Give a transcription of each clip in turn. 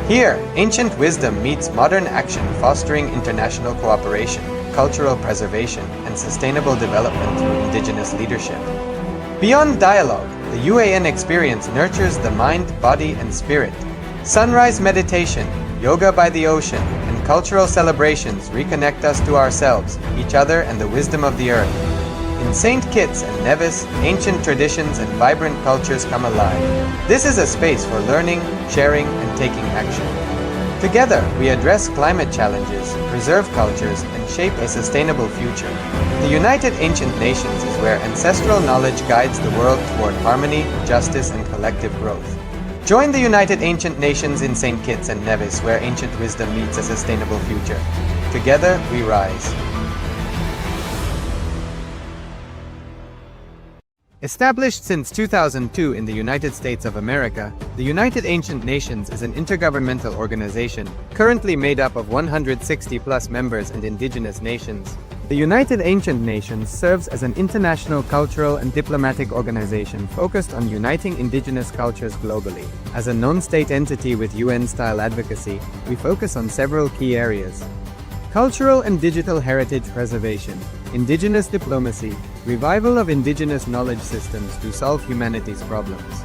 Here, ancient wisdom meets modern action, fostering international cooperation, cultural preservation, and sustainable development through indigenous leadership. Beyond dialogue, the UAN experience nurtures the mind, body, and spirit. Sunrise meditation, yoga by the ocean, and cultural celebrations reconnect us to ourselves, each other, and the wisdom of the earth. In St. Kitts and Nevis, ancient traditions and vibrant cultures come alive. This is a space for learning, sharing, and taking action. Together, we address climate challenges, preserve cultures, and shape a sustainable future. The United Ancient Nations is where ancestral knowledge guides the world toward harmony, justice, and collective growth. Join the United Ancient Nations in St. Kitts and Nevis, where ancient wisdom meets a sustainable future. Together, we rise. Established since 2002 in the United States of America, the United Ancient Nations is an intergovernmental organization, currently made up of 160+ members and indigenous nations. The United Ancient Nations serves as an international cultural and diplomatic organization focused on uniting indigenous cultures globally. As a non-state entity with UN-style advocacy, we focus on several key areas: cultural and digital heritage preservation, indigenous diplomacy, revival of indigenous knowledge systems to solve humanity's problems,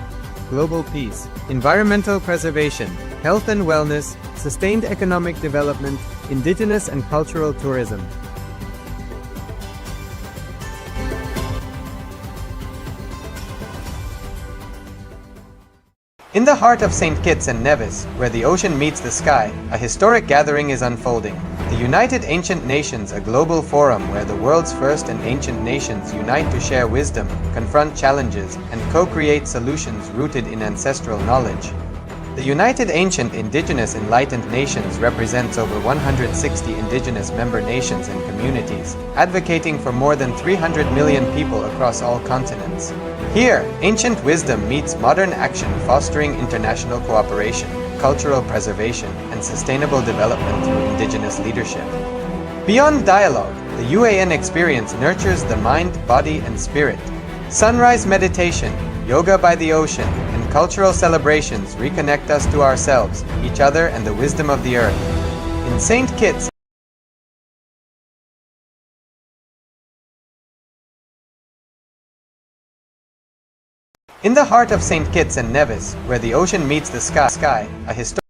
global peace, environmental preservation, health and wellness, sustained economic development, indigenous and cultural tourism. In the heart of St. Kitts and Nevis, where the ocean meets the sky, a historic gathering is unfolding. The United Ancient Nations, a global forum where the world's first and ancient nations unite to share wisdom, confront challenges, and co-create solutions rooted in ancestral knowledge. The United Ancient Indigenous Enlightened Nations represents over 160 indigenous member nations and communities, advocating for more than 300 million people across all continents. Here, ancient wisdom meets modern action, fostering international cooperation, cultural preservation, and sustainable development through indigenous leadership. Beyond dialogue, the UAN experience nurtures the mind, body, and spirit. Sunrise meditation, yoga by the ocean, and cultural celebrations reconnect us to ourselves, each other, and the wisdom of the earth. In St. Kitts In the heart of St. Kitts and Nevis, where the ocean meets the sky, a historic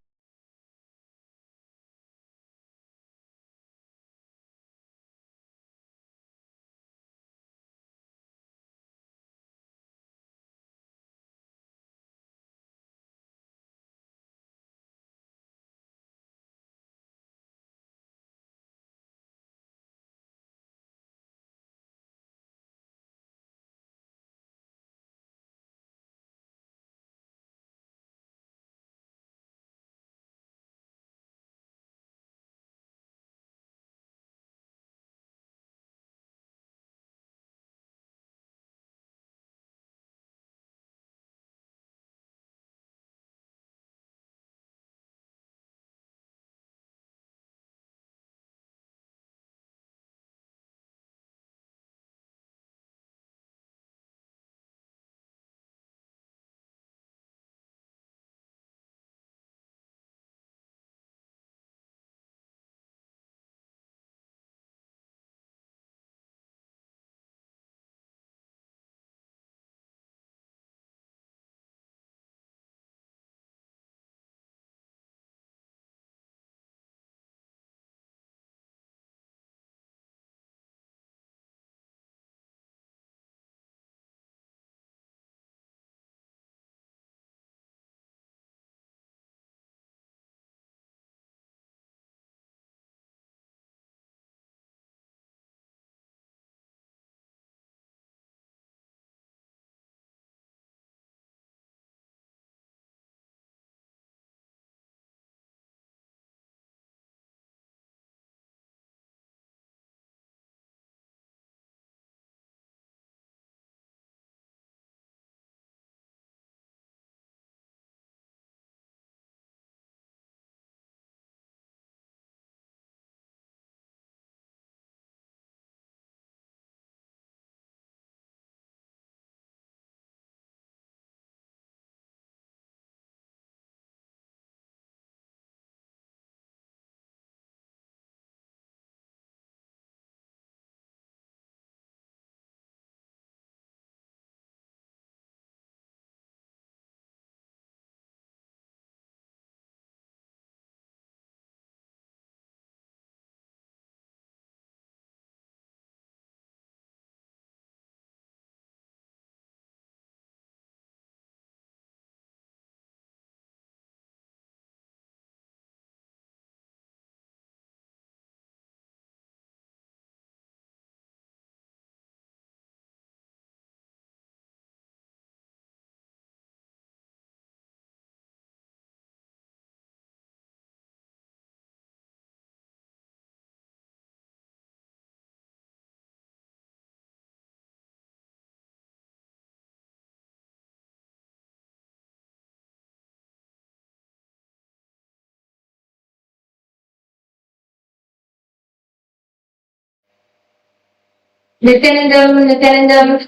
Nithyanandam.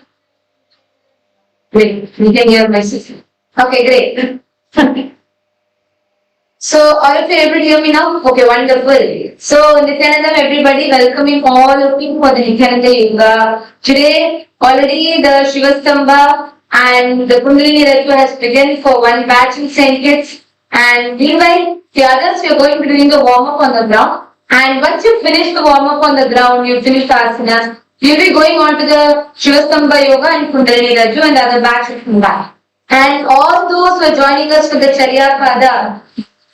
Wait, we can hear my sister. Okay, great. So, all of you able to hear me now? Okay, wonderful. So, Nithyanandam, everybody, welcoming all of you for the Nithyananda Yoga. Today, already the Shiva Stambha and the Kundalini Ratu has begun for one batch in St. Kitts. And meanwhile, the others, we are going to be doing the warm up on the ground. And once you finish the warm up on the ground, you finish the asanas, you'll be going on to the Shiva Stambha Yoga and Kundalini Raju and the other batch will come back. And all those who are joining us for the Charya Pada,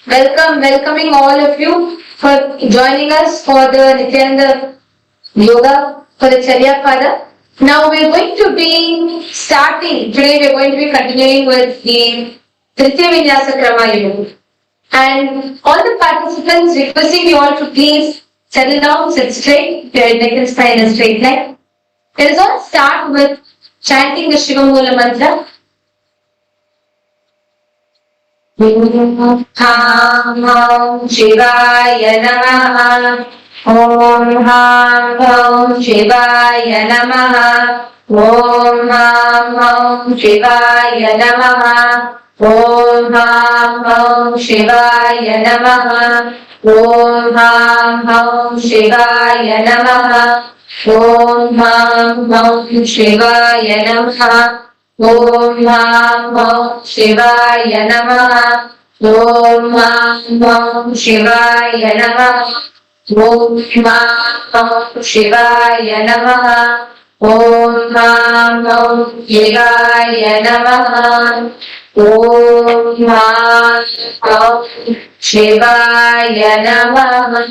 welcoming all of you for joining us for the Nithyananda Yoga for the Charya Pada. Now we're going to be starting, today we're going to be continuing with the Tritiya vinyasa Krama Yoga. And all the participants, requesting you all to please settle down, sit straight, your neck and spine in a straight line. Let us all start with chanting the Shiva Mula Mantra. Om Ham Shivaya Namaha. Om Ham Shivaya Namaha. Om Ham Shivaya Namaha. Om Ham Shivaya Namaha. Om Ham Shivaya Namaha. Om Ham Shivaya Namaha. Om Ham Shivaya Namaha. Om Ham Shivaya Namaha. Om Ham Shivaya Namaha. Om Ham Shivaya Namaha. Om Ham Shivaya Namaha.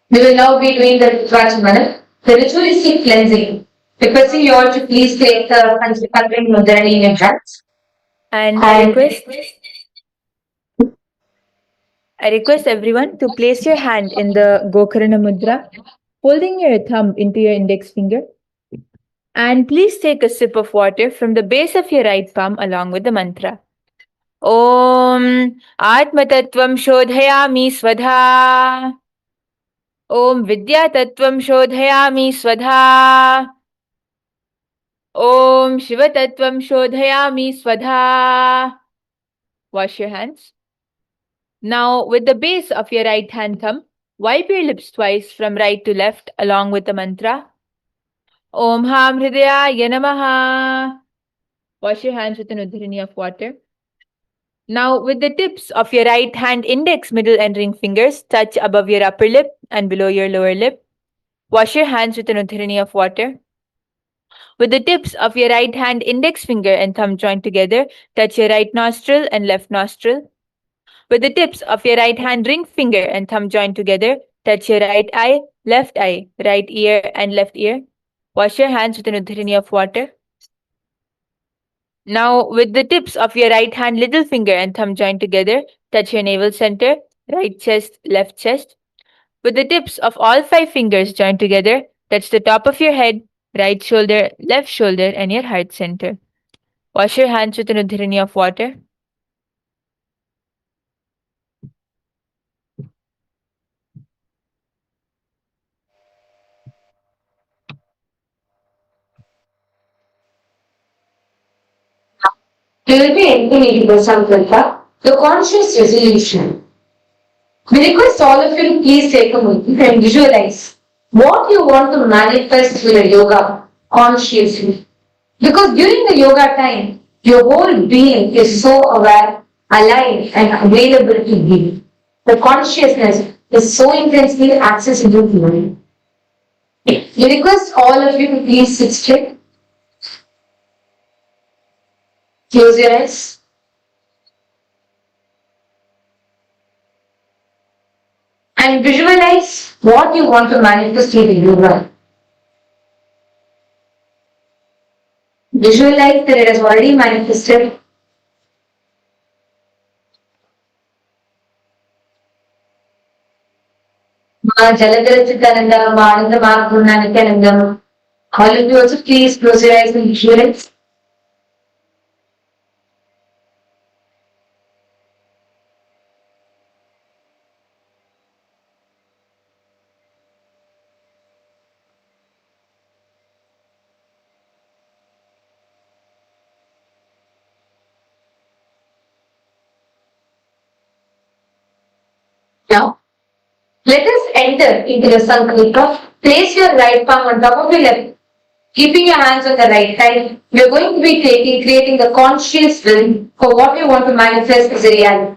We will now be doing the Ritual. The ritualistic cleansing. Requesting you all to please take the Panchakarma Mudrani in your hands. And I request everyone to place your hand in the Gokarna Mudra, holding your thumb into your index finger. And please take a sip of water from the base of your right palm along with the mantra. Om Atmatattvam Shodhayami Swadha. Om Vidyatattvam Shodhayami Swadha. Om Shivatattvam Shodhayami Swadha. Wash your hands. Now, with the base of your right hand thumb, wipe your lips twice from right to left along with the mantra. Om Ham Hridayaya Namaha. Wash your hands with an udharini of water. Now, with the tips of your right hand index, middle and ring fingers touch above your upper lip and below your lower lip. Wash your hands with an udharini of water. With the tips of your right hand index finger and thumb joined together, touch your right nostril and left nostril. With the tips of your right hand ring finger and thumb joined together, touch your right eye, right ear and left ear. Wash your hands with an udharini of water. Now, with the tips of your right hand little finger and thumb joined together, touch your navel center, right chest, left chest. With the tips of all 5 fingers joined together, touch the top of your head, right shoulder, left shoulder, and your heart center. Wash your hands with an udharini of water. We will be entering into the Sankalpa, the conscious resolution. We request all of you to please take a moment and visualize what you want to manifest with the yoga consciously. Because during the yoga time, your whole being is so aware, alive, and available to you. The consciousness is so intensely accessible to you. We request all of you to please sit straight. Close your eyes. And visualize what you want to manifest with the yoga. Visualize that it has already manifested. Jaladhara Ananda Nithyanandam. All of you also please close your eyes and visualize. Now, let us enter into the sankalpa. Place your right palm on top of your left, keeping your hands on the right side. We are going to be creating the conscious will for what we want to manifest as a reality.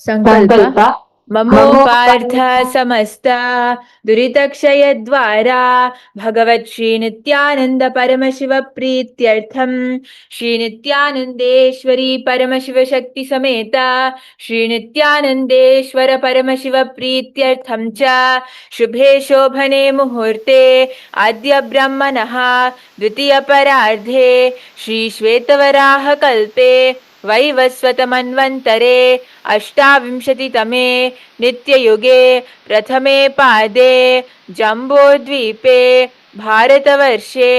Sankalpa. ममोपार्थ समस्त दुरितक्षयद्वारा भगवत् श्रीनित्यानन्द परमशिव प्रीत्यर्थं श्रीनित्यानन्देश्वरी परमशिव शक्ति समेत श्रीनित्यानन्देश्वर परमशिव प्रीत्यर्थं च शुभे शोभने मुहूर्ते अद्य ब्रह्मणः द्वितीयपरार्धे श्रीश्वेतवराह कल्पे वैवस्वतमन्वन्तरे अष्टाविंशतितमे नित्ययुगे प्रथमे पादे जम्बोद्वीपे भारतवर्षे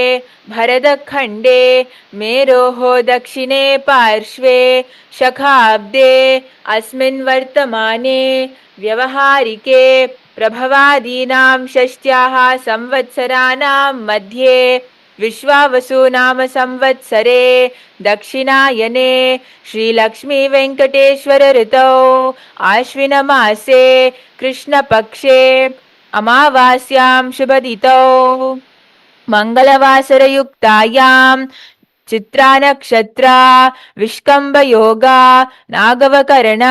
भरतखण्डे मेरोः दक्षिणे पार्श्वे शखाब्दे अस्मिन् वर्तमाने व्यवहारिके प्रभवादीनां षष्ट्याः संवत्सराणां मध्ये विश्वावसु नाम संवत्सरे दक्षिणायने श्रीलक्ष्मी वेंकटेश्वर ऋतौ आश्विनमासे कृष्णपक्षे अमावास्यां शुभदितौ मंगलवासरयुक्तायां चित्रा नक्षत्रा विष्कंभ योगा नागवकरण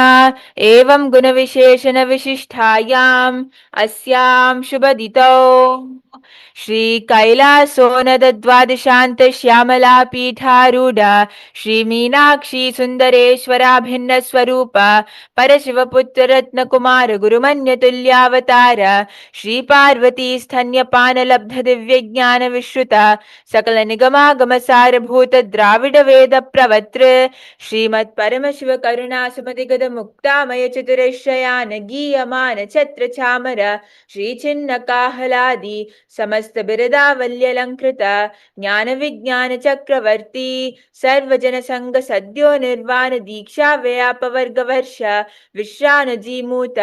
एवं गुणविशेषण विशिष्टायां अस्यां शुभदितौ श्री कैलासोनद द्वादशांत श्यामला पीठारूढ़ श्री मीनाक्षी सुंदरेश्वरा भिन्न स्वरूप परशिव पुत्र रत्न कुमार गुरुमन्य तुल्यावतार श्री पार्वती स्तन्यपान लब्ध दिव्य ज्ञान विश्रुत सकल निगमागम सारभूत द्राविड वेद प्रवक्त्र श्रीमत् परमशिव करुणा सुमति गद मुक्तामय चतुरश्रयान गीयमान छत्र चामर श्री छिन्न काहलादि समस्त बिरदावल्यलंकृत ज्ञान विज्ञान चक्रवर्ती सर्वजन संग सद्यो निर्वाण दीक्षा व्यापवर्ग वर्ष विश्रान जीमूत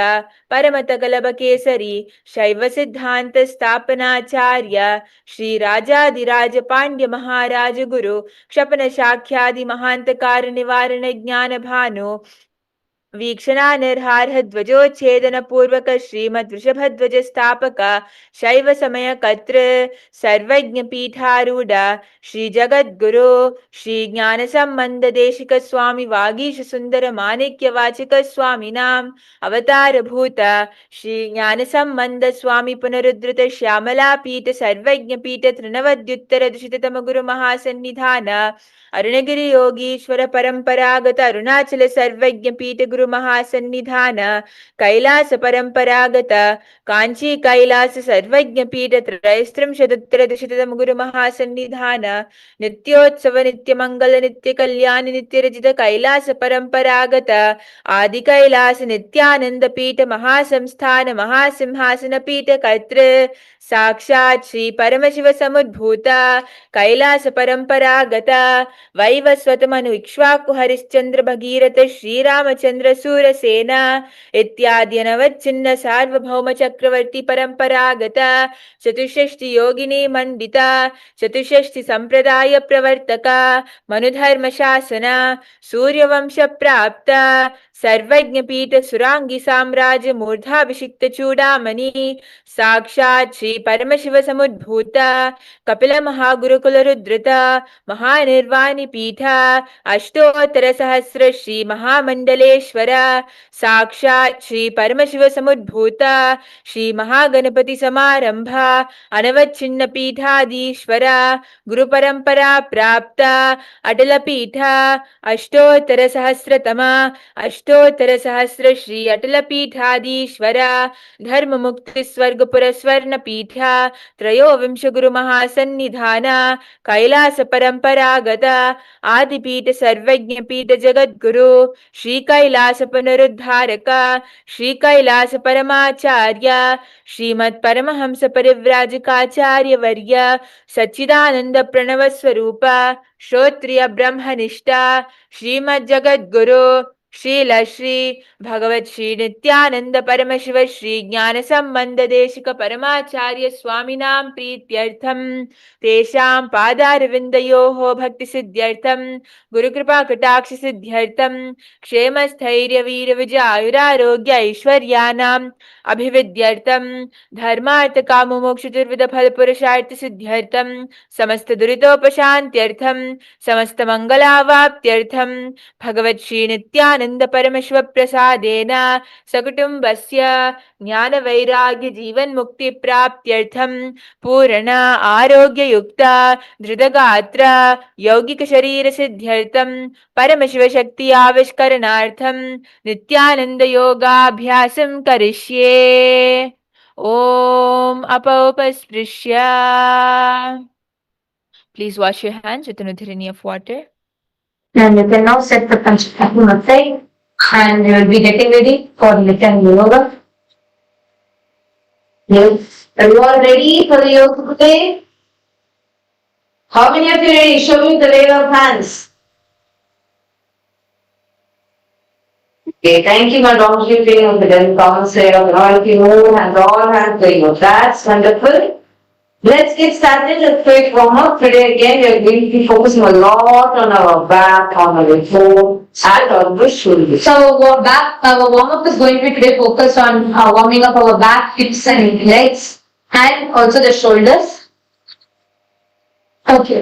परमत गलभ केसरी शैव सिद्धांत स्थापनाचार्य श्री राजाधिराज पांड्य महाराज गुरु क्षपन शाख्यादि महांत कार निवारण ज्ञान भानु वीक्षणा निर्हारः ध्वजोच्छेदन पूर्वक श्रीमद् वृषभध्वज स्थापक शैव समय कर्तृ सर्वज्ञ पीठारूढ़ श्री जगद्गुरु श्री ज्ञान संबंध देशिक स्वामी वागीश सुंदर माणिक्य वाचिक स्वामी नाम अवतार भूत श्री ज्ञान संबंध स्वामी पुनरुद्धृत श्यामला पीठ सर्वज्ञ पीठ तृणवद्युत्तर दुषिततम गुरु महासन्निधान अरुणगिरि योगीश्वर परंपरागत अरुणाचल सर्वज्ञ पीठ गुरु महासन्निधान कैलास परंपरागत कांची कैलास सर्वज्ञ पीठ त्रयस्त्रिंशदुत्तर दशतम गुरु महासन्निधान नित्योत्सव नित्य मंगल नित्य कल्याण नित्य रचित कैलास परंपरागत आदि कैलास नित्यानंद पीठ महासंस्थान महासिंहासन पीठ कर्तृ साक्षात श्री परमशिव समुद्भूत कैलास परंपरागत वैवस्वत मनु इक्ष्वाकु हरिश्चंद्र भगीरथ श्रीरामचंद्र सूरसेन इत्यादि अनवच्छिन्न सार्वभौम चक्रवर्ती परंपरागत चतुष्षष्टि योगिनी मंडित चतुष्षष्टि संप्रदाय प्रवर्तक मनुधर्म शासन सूर्यवंश प्राप्त सर्वज्ञ पीठ सुरांगी साम्राज्य मूर्धाभिषिक्त चूड़ामणि साक्षात श्री परमशिव समुद्भूत कपिल महागुरुकुल रुद्रत महानिर्वाणी पीठ अष्टोत्तर सहस्र श्री महामंडलेश्वर साक्षात श्री परमशिव समुद्भूत श्री महागणपति समारंभ अनवच्छिन्न पीठाधीश्वर गुरु परंपरा प्राप्त अटल पीठ अष्टोत्तर सहस्रतम अष्टोत्तर सहस्र श्री अटल पीठाधीश्वर धर्म मुक्ति स्वर्गपुर स्वर्ण पीठ त्रयोविंश गुरु महासन्निधान कैलास परंपरागत आदिपीठ सर्वज्ञ पीठ जगद्गुरु श्री कैलास पुनरुद्धारक श्री कैलास परमाचार्य श्रीमत् परमहंस परिव्राजकाचार्य वर्य सच्चिदानंद प्रणव स्वरूप श्रोत्रिय ब्रह्मनिष्ठा श्रीमद् जगद्गुरु ಶ್ರೀಲ ಶ್ರೀ ಭಗವತ್ ಶ್ರೀ ನಿತ್ಯಾನಂದ ಪರಮಶಿವ ಶ್ರೀ ಜ್ಞಾನ ಸಂಬಂಧ ದೇಶಿಕ ಪರಮಾಚಾರ್ಯ ಸ್ವಾಮಿನಾಂ ಪ್ರೀತ್ಯರ್ಥಂ ತೇಷಾಂ ಪಾದಾರವಿಂದಯೋಃ ಭಕ್ತಿ ಸಿದ್ಧ್ಯರ್ಥಂ ಗುರುಕೃಪಾ ಕಟಾಕ್ಷ ಸಿದ್ಧ್ಯರ್ಥಂ ಕ್ಷೇಮ ಸ್ಥೈರ್ಯ ವೀರ ವಿಜಯಾಯುರಾರೋಗ್ಯ ಐಶ್ವರ್ಯಾನಾಂ ಅಭಿವಿದ್ಯರ್ಥಂ ಧರ್ಮಾರ್ಥ ಕಾಮ ಮೋಕ್ಷ ಚತುರ್ವಿಧ ಫಲ ಪುರುಷಾರ್ಥ ಸಿದ್ಧ್ಯರ್ಥಂ ಸಮಸ್ತ ದುರಿತೋಪಶಾಂತ್ಯರ್ಥಂ ಸಮಸ್ತ ಮಂಗಲಾವಾಪ್ತ್ಯರ್ಥಂ ಭಗವತ್ ಶ್ರೀ ನಿತ್ಯಾನಂದ ಪರಮಶಿವ ಪ್ರಸಾದೇನ ಸಕುಟುಂಬಸ್ಯ ಜ್ಞಾನ ವೈರಾಗ್ಯ ಜೀವನ್ ಮುಕ್ತಿ ಪ್ರಾಪ್ತ್ಯರ್ಥಂ ಪೂರ್ಣ ಆರೋಗ್ಯಯುಕ್ತ ಧೃತಗಾತ್ರ ಯೌಗಿಕ ಶರೀರ ಸಿದ್ಧ್ಯರ್ಥಂ ಪರಮಶಿವ ಶಕ್ತಿ ಆವಿಷ್ಕರಣಾರ್ಥಂ ನಿತ್ಯಾನಂದ ಯೋಗಾಭ್ಯಾಸಂ ಕರಿಷ್ಯೆ. ಓಂ ಅಪೌಪಸ್ಪೃಶ್ಯ. Please wash your hands with an udhirani of water. And you can now set the Panchakatma aside and you will be getting ready for Nithyananda Yoga. Yes. Are you all ready for the yoga today? How many of you ready? Show me the wave of hands. Okay, thank you, my doctor, for the then counsel of all of you and all hands going up. That's wonderful. Let's get started. Let's quick warm up. Today again we are going to be focusing a lot on our back, on our core, and on the shoulders. So our warm up is going to be today focused on warming up our back, hips and legs, and also the shoulders. Okay.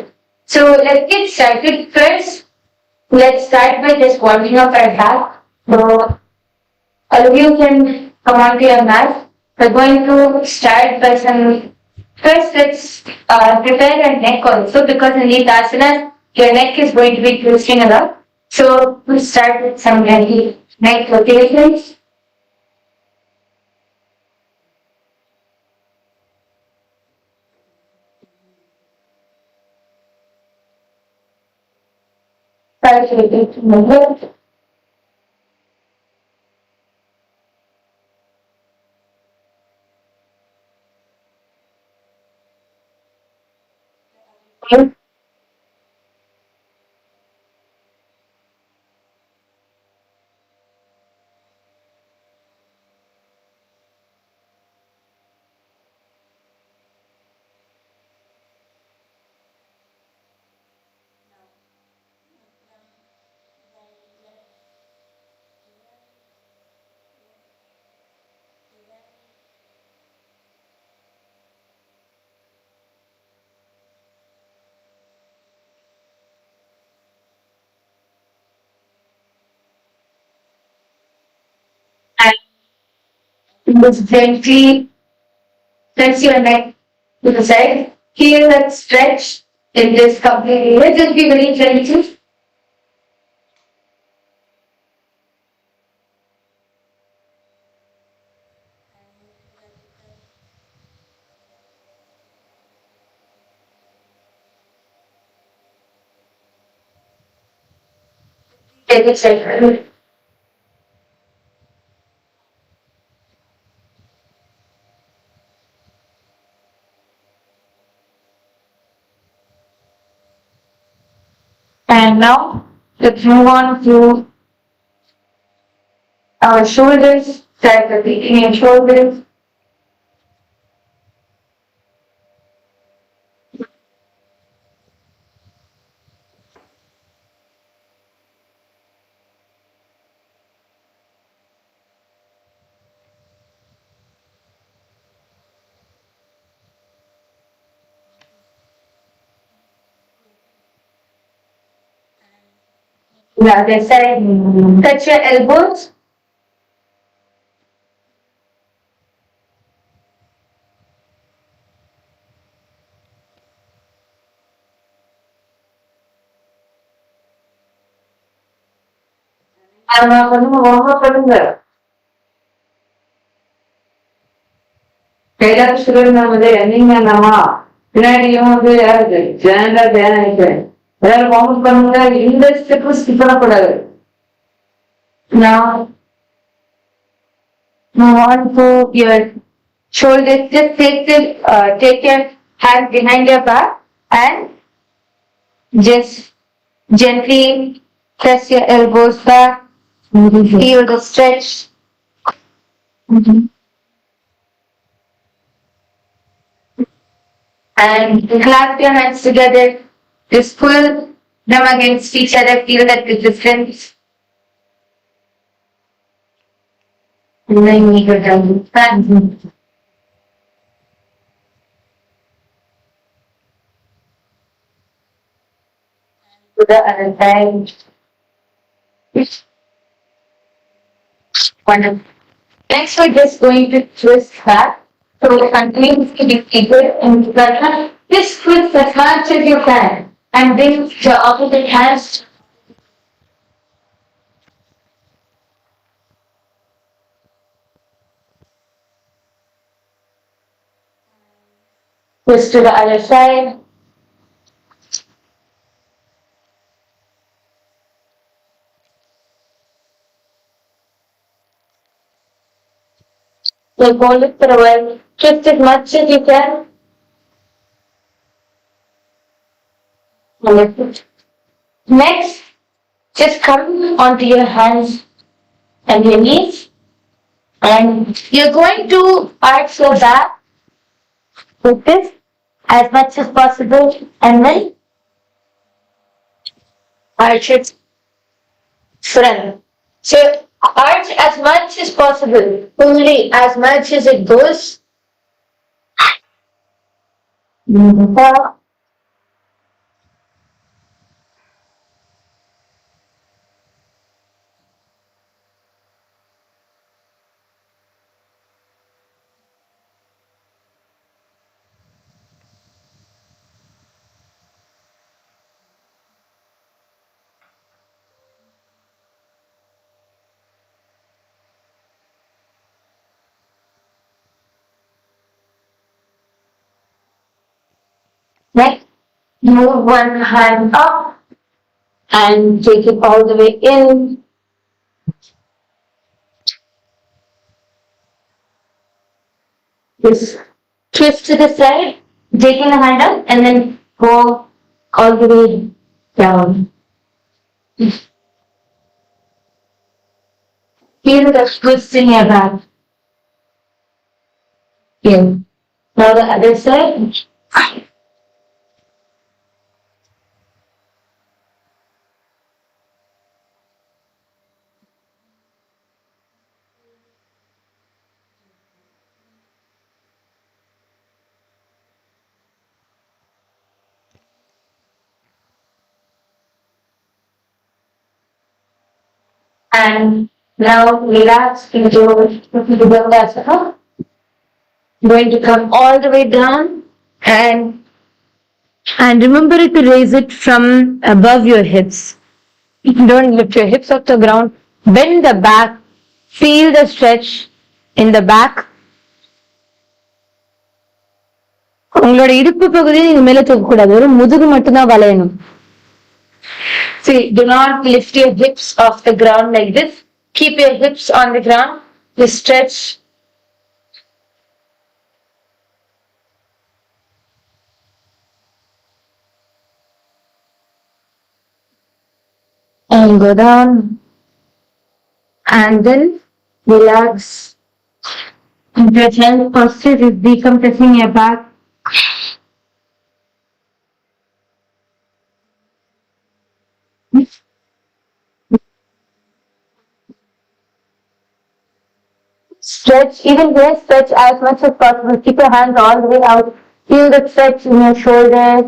So let's get started first. Let's start by just warming up our back. So all of you can come onto your mat. We're going to start by some. First, let's prepare your neck also, because in these asanas, your neck is going to be twisting a lot. So, we'll start with some gentle neck rotations. Start rotating the left. And just gently press your neck to the side. Feel that stretch in this complete area. Just be very gentle. Take it side. And now, let's move on to our shoulders. Start repeating your shoulders. The other side, touch your elbows. KAILASA ನಮ್ಮದೇ running ನಮ್ಮ பின்னாடி வந்து யாருக்கு ஜெயண்டா தியானிக்கிறேன் எல்லாரும் warm பண்ணுங்க இந்த step skip பண்ணக்கூடாது. Now move on to your shoulders. Just take your hand behind your back and just gently press your elbows back Feel the stretch. And clasp your hands together. Just pull them against each other. Feel that resistance. And then you go down. To the other side. Wonderful. Next, we're just going to twist back. So we'll continue to be deeper into the just twist as much as you can. And bring the opposite hands. Twist to the other side. So hold it for a while. Twist as much as you can. Next, just come onto your hands and your knees. And you're going to arch your back with this as much as possible. And then arch it front. So arch as much as possible. Only as much as it goes. Next, move one hand up and take it all the way in. Just twist to the side, taking the hand up and then go all the way down. Feel the twist in your back. In. Now the other side. And now relax into the vinyasa. Going to come all the way down and remember to raise it from above your hips. Don't lift your hips off the ground. Bend the back. Feel the stretch in the back. உங்களோட இடுப்பு பகுதியை நீங்க மேல தூக்க கூடாது, ஒரு முதுகு மட்டும் தான் வளையணும். See, do not lift your hips off the ground like this. Keep your hips on the ground. Just stretch. And go down. And then relax. If your chest posture is decompressing your back. Stretch, even here, stretch as much as possible. Keep your hands all the way out. Feel the stretch in your shoulders.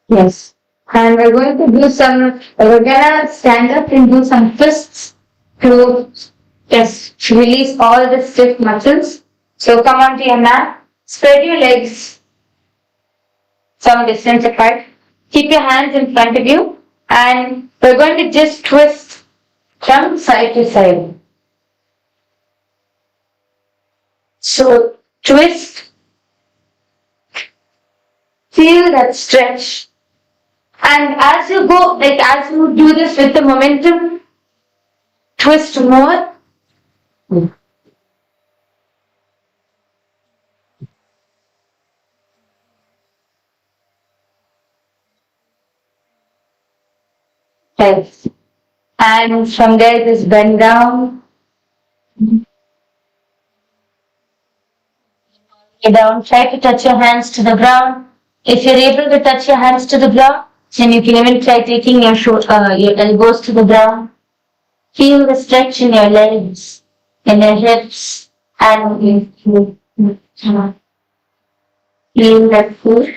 Yes. And we're going to do we're gonna stand up and do some twists to just release all the stiff muscles. So come onto your mat, spread your legs some distance apart. Keep your hands in front of you and we're going to just twist from side to side. So twist, feel that stretch. And as you go, as you do this with the momentum, twist more. Right. And from there, just bend down. Lay down. Try to touch your hands to the ground. If you're able to touch your hands to the ground, then you can even try taking your elbows to the ground. Feel the stretch in your legs, in your hips, and feel that food.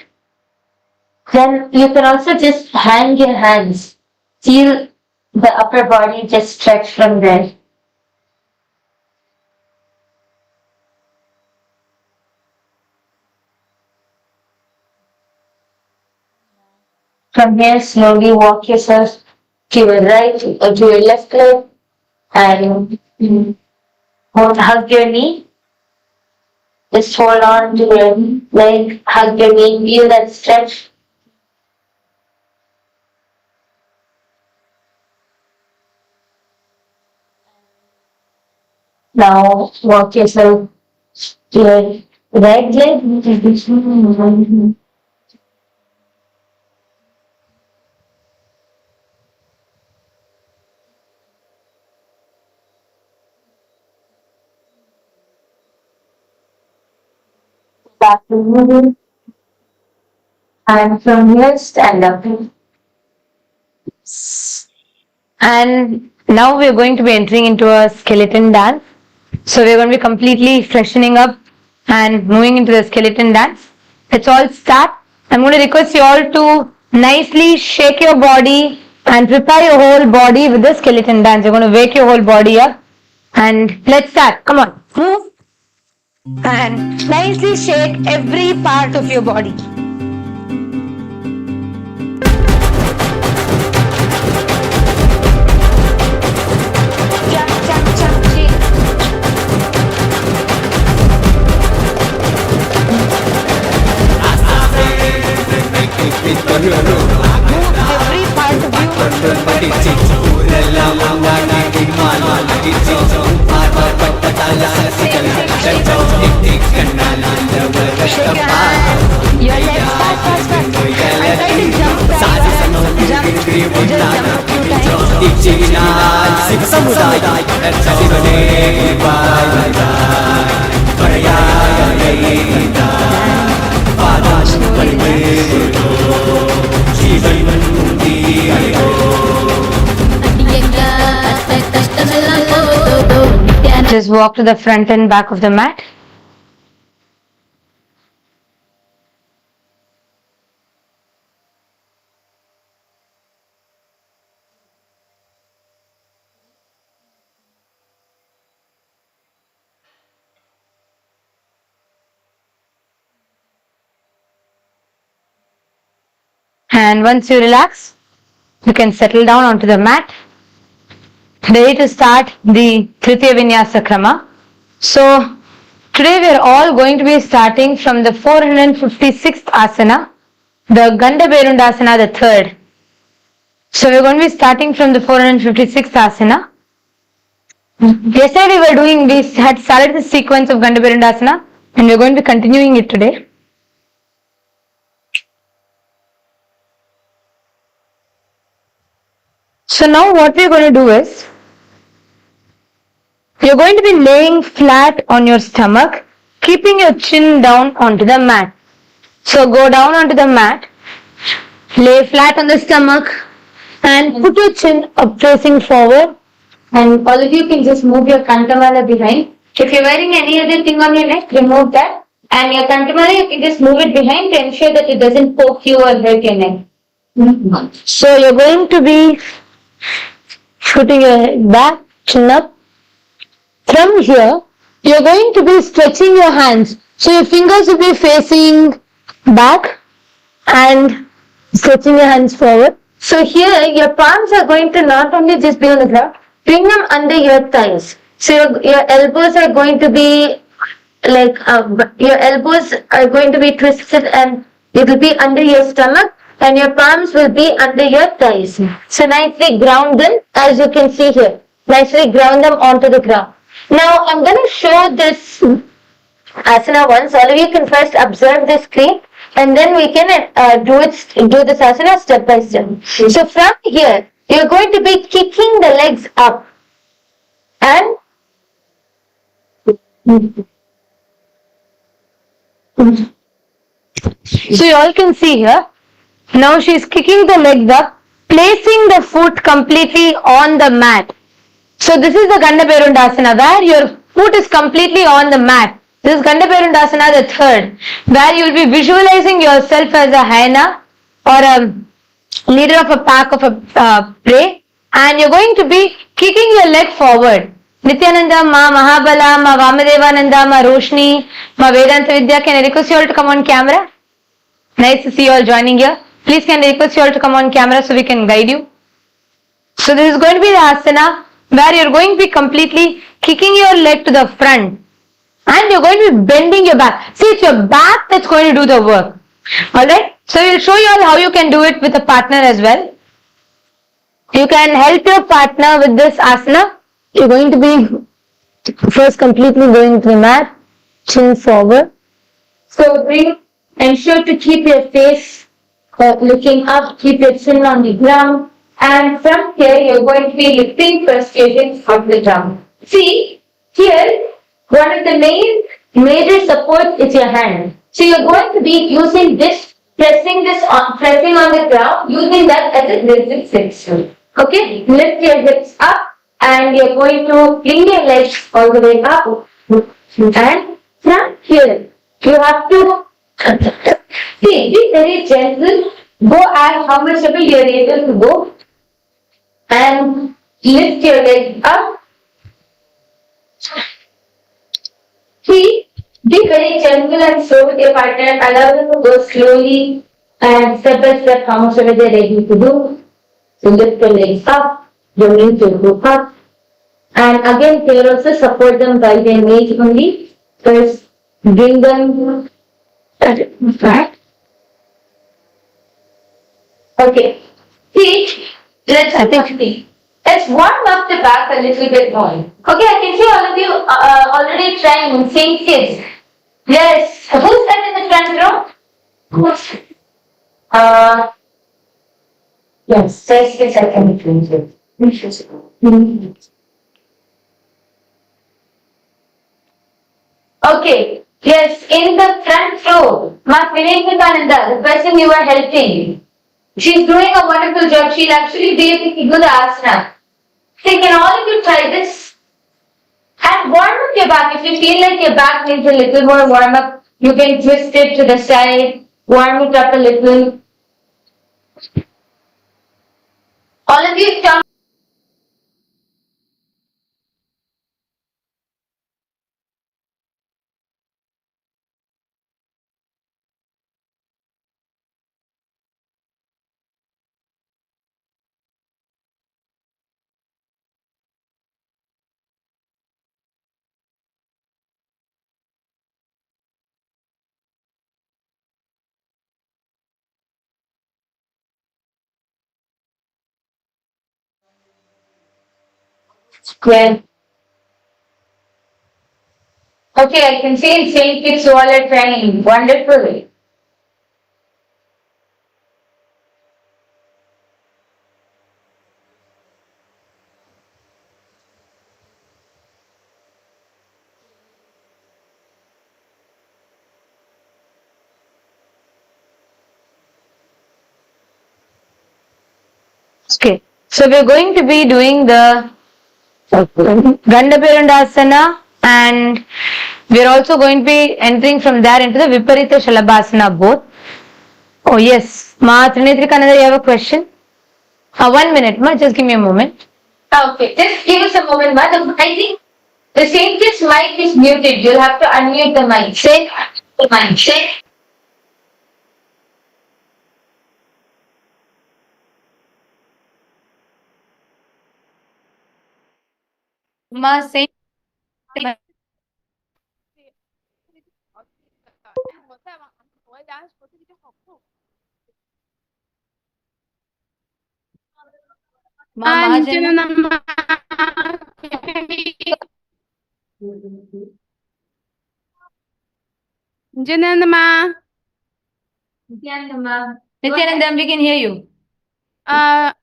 Then you can also just hang your hands. Feel the upper body just stretch from there. From here, slowly walk yourself to your right or to your left leg and hug your knee. Just hold on to your leg, hug your knee, feel that stretch. Now walk yourself to your right leg. Back to moving. And from here, stand up. And now we're going to be entering into a skeleton dance. So we're going to be completely freshening up and moving into the skeleton dance. Let's all start. I'm going to request you all to nicely shake your body and prepare your whole body with the skeleton dance. You're going to wake your whole body up. And let's start. Come on. Move. And nicely shake every part of your body. Every part of your legs fast. I'm trying to jump Just walk to the front and back of the mat. And once you relax, you can settle down onto the mat. Ready to start the Tritiya vinyasa Krama. So today we are all going to be starting from the 456th asana, the Gandhaberundasana, the third. So we're going to be starting from the 456th asana. Yesterday we had started the sequence of Gandhaberundasana and we're going to be continuing it today. So now what we're going to do is, you're going to be laying flat on your stomach, keeping your chin down onto the mat. So go down onto the mat, lay flat on the stomach and put your chin up facing forward, and all of you can just move your kantamala behind. If you're wearing any other thing on your neck, remove that, and your kantamala you can just move it behind to ensure that it doesn't poke you or hurt your neck. So you're going to be putting your head back, chin up. From here, you're going to be stretching your hands. So your fingers will be facing back and stretching your hands forward. So here, your palms are going to not only just be on the ground, bring them under your thighs. So your elbows are going to be like, your elbows are going to be twisted and it will be under your stomach and your palms will be under your thighs. So nicely ground them, as you can see here. Nicely ground them onto the ground. Now I'm going to show this asana once. All of you can first observe the screen and then we can do this asana step by step. So from here, You're going to be kicking the legs up. And so you all can see here. Now she's kicking the legs up, placing the foot completely on the mat. So this is the Gandhaperundasana where your foot is completely on the mat. This is Gandhaperundasana, the third, where you will be visualizing yourself as a hyena or a leader of a pack of a prey, and you're going to be kicking your leg forward. Nithyananda, Ma Mahabala, Ma Vamadevananda, Ma Roshni, Ma Vedanta Vidya, can I request you all to come on camera? Nice to see you all joining here. Please can I request you all to come on camera so we can guide you. So this is going to be the asana where you're going to be completely kicking your leg to the front and you're going to be bending your back. See, it's your back that's going to do the work. Alright, so we'll show you all how you can do it with a partner as well. You can help your partner with this asana. You're going to be first completely going to the mat, chin forward. So ensure to keep your face looking up, keep your chin on the ground. And from here, you're going to be lifting first using off the ground. See, here, one of the major support is your hand. So you're going to be using this, pressing on the ground, using that as a basic section. Okay, lift your hips up and you're going to bring your legs all the way up. And from here, you have to see, be very gentle. Go as how much ever you're able to go. And lift your leg up. See, be very gentle and slow with your partner. Allow them to go slowly and step by step how much ever they're ready to do. So lift your legs up, your knees will go up. And again, here also support them by their knees only. First, bring them back. Okay. See, let's warm up the back a little bit more. Okay, I can see all of you already trying, saying kids. Yes. Who's that in the front row? Yes, just I can change Okay. Yes, in the front row, Ma Nithyananda, the person you are helping. She's doing a wonderful job. She'll actually be able to do the asana. So can all of you try this? And warm up your back. If you feel like your back needs a little more warm up, you can twist it to the side, warm it up a little. All of you come. Well, okay, I can see in Saint Kitts you all are trying wonderfully. Okay, so we're going to be doing the Gandhaperundasana and we're also going to be entering from there into the Viparita Shalabhasana both. Oh yes, Ma Trinitrikannada, you have a question? 1 minute, Ma, just give me a moment. Okay, just give us a moment, Ma. I think the Saint Kitts mic is muted. You'll have to unmute the mic. Say the mic. Say. Ma, say. Ma Mahajan. Nityananda. Nithyananda, we can hear you. Yeah.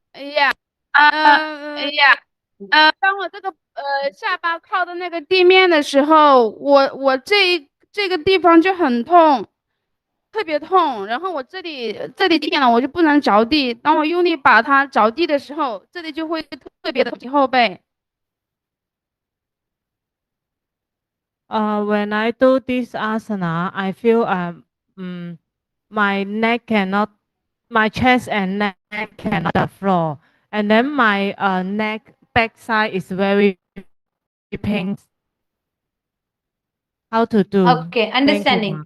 呀，当我这个下巴靠的那个地面的时候，我这个地方就很痛，特别痛。然后我这里电了，我就不能着地。当我用力把它着地的时候，这里就会特别的痛后背。When I do this asana, I feel my neck cannot, my chest and neck cannot the floor, and then my neck backside is very pain. How to do? Okay, understanding. Ma.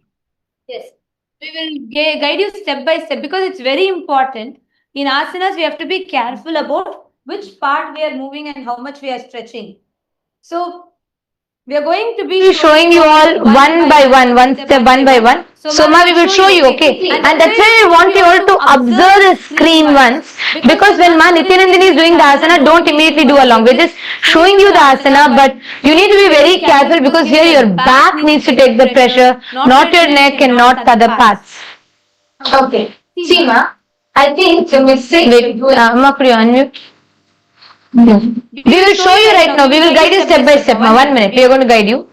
Yes. We will guide you step by step because it's very important. In asanas, we have to be careful about which part we are moving and how much we are stretching. So, we are going to be showing you all one by one by one. So ma, we will show you, okay? And that's why I want you all to observe the screen once, because when ma Nithyananda is doing the asana, don't immediately do along. We're just showing you the asana, but you need to be very careful because here your back needs to take the pressure, not your neck and not other parts. Okay. See ma, I think the mistake. Wait, ma, could you unmute? We will show you right now. We will guide you step by step. Ma, 1 minute. We are going to guide you.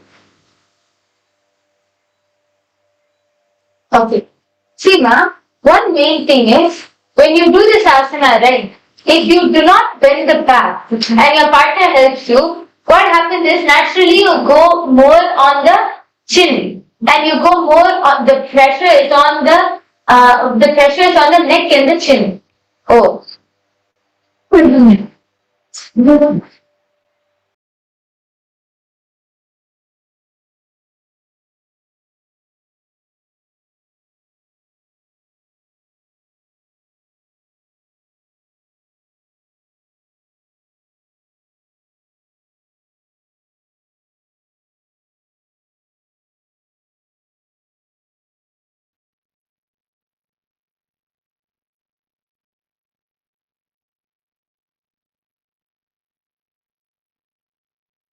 Okay. See, ma, one main thing is when you do this asana, right? If you do not bend the back and your partner helps you, what happens is naturally you go more on the chin and you go more on the pressure is on the neck and the chin. Oh.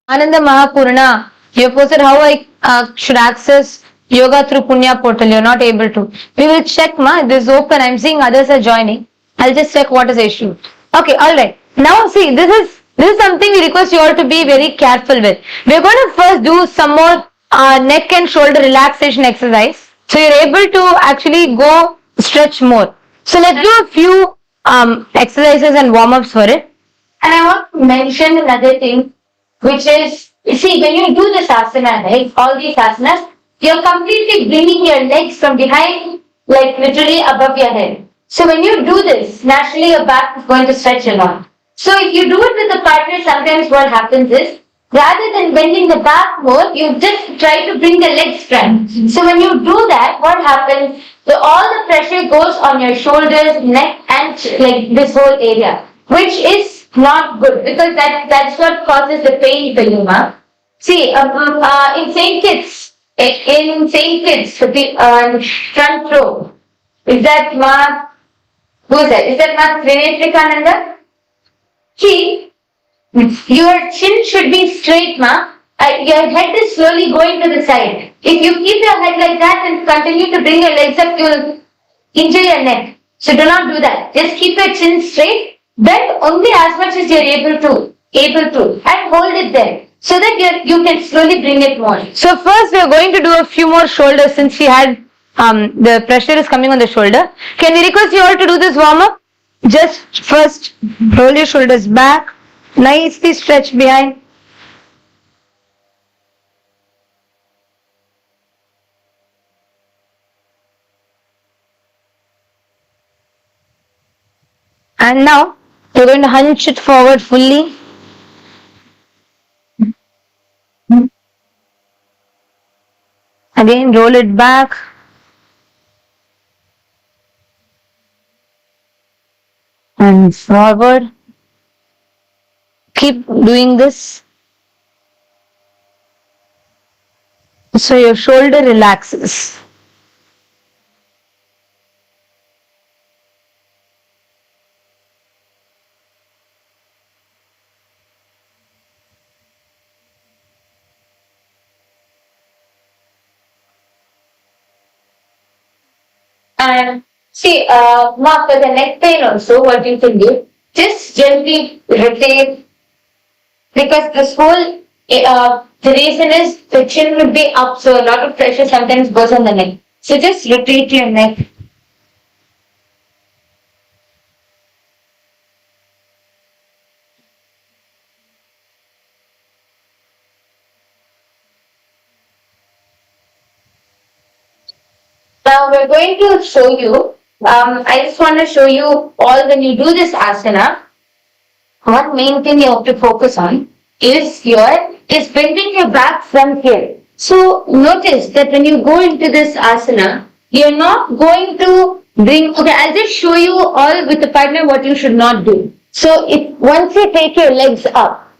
Ananda Mahapurna, you posted how I should access yoga through Punya portal. You're not able to. We will check, ma. This is open. I'm seeing others are joining. I'll just check what is the issue. Okay, all right. Now see, this is something we request you all to be very careful with. We're going to first do some more neck and shoulder relaxation exercise. So you're able to actually go stretch more. So let's do a few exercises and warm-ups for it. And I want to mention another thing, which is, you see, when you do this asana, right, all these asanas, you're completely bringing your legs from behind, like literally above your head. So when you do this, naturally your back is going to stretch a lot. So if you do it with a partner, sometimes what happens is, rather than bending the back more, you just try to bring the legs front. So when you do that, what happens? So all the pressure goes on your shoulders, neck, and like this whole area, which is not good because that's what causes the pain for you, ma. See, in Saint Kitts, the front row, is that ma? Who is that? Is that ma Tritiya? See, your chin should be straight, ma. Your head is slowly going to the side. If you keep your head like that and continue to bring your legs up, you'll injure your neck. So do not do that. Just keep your chin straight. Bend only as much as you're able to, and hold it there so that you can slowly bring it more. So first we are going to do a few more shoulders since we had the pressure is coming on the shoulder. Can we request you all to do this warm up? Just first roll your shoulders back, nicely stretch behind. And now you're going to hunch it forward fully. Again, roll it back. And forward. Keep doing this. So your shoulder relaxes. And see, for the neck pain also, what you can do, just gently rotate, because this whole, the reason is the chin would be up, so a lot of pressure sometimes goes on the neck. So just rotate your neck. Now we're going to show you, I just want to show you all when you do this asana, one main thing you have to focus on is bending your back from here. So notice that when you go into this asana, you're not going to okay, I'll just show you all with the partner what you should not do. So once you take your legs up,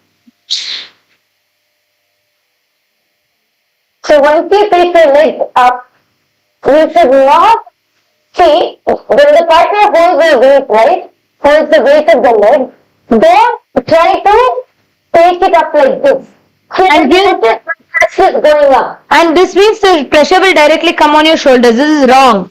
so once you take your legs up, you should not see, when the partner holds the weight, right? Holds the weight of the leg, don't try to take it up like this. And the pressure is going up. And this means the pressure will directly come on your shoulders. This is wrong.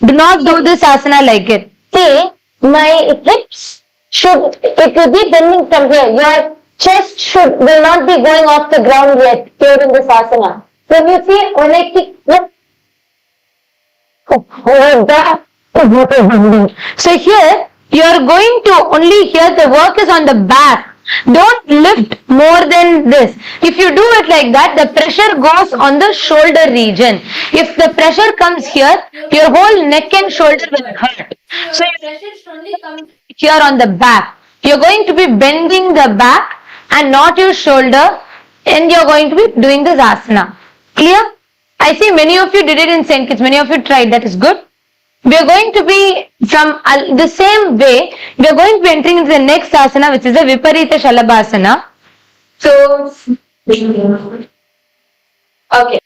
Do not do this asana like it. See, my hips it will be bending from here. Your chest will not be going off the ground yet during this asana. When you see, when I kick, so here you are going to only here the work is on the back. Don't lift more than this. If you do it like that, the pressure goes on the shoulder region. If the pressure comes here, your whole neck and shoulder will hurt. So pressure should only come here on the back. You're going to be bending the back and not your shoulder, and you're going to be doing this asana. Clear? I see many of you did it in St. Kitts. Many of you tried. That is good. We are going to be from the same way. We are going to be entering into the next asana, which is the Viparita Shalabhasana. So, okay.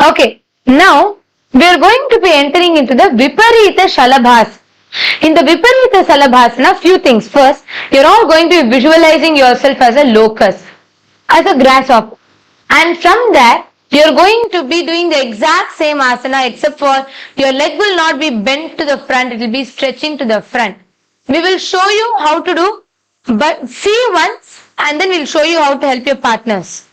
Okay, now we are going to be entering into the Viparita Shalabhasana. In the Viparita Shalabhasana, few things. First, you're all going to be visualizing yourself as a locust, as a grasshopper. And from there, you're going to be doing the exact same asana, except for your leg will not be bent to the front, it will be stretching to the front. We will show you how to do, but see once and then we'll show you how to help your partners.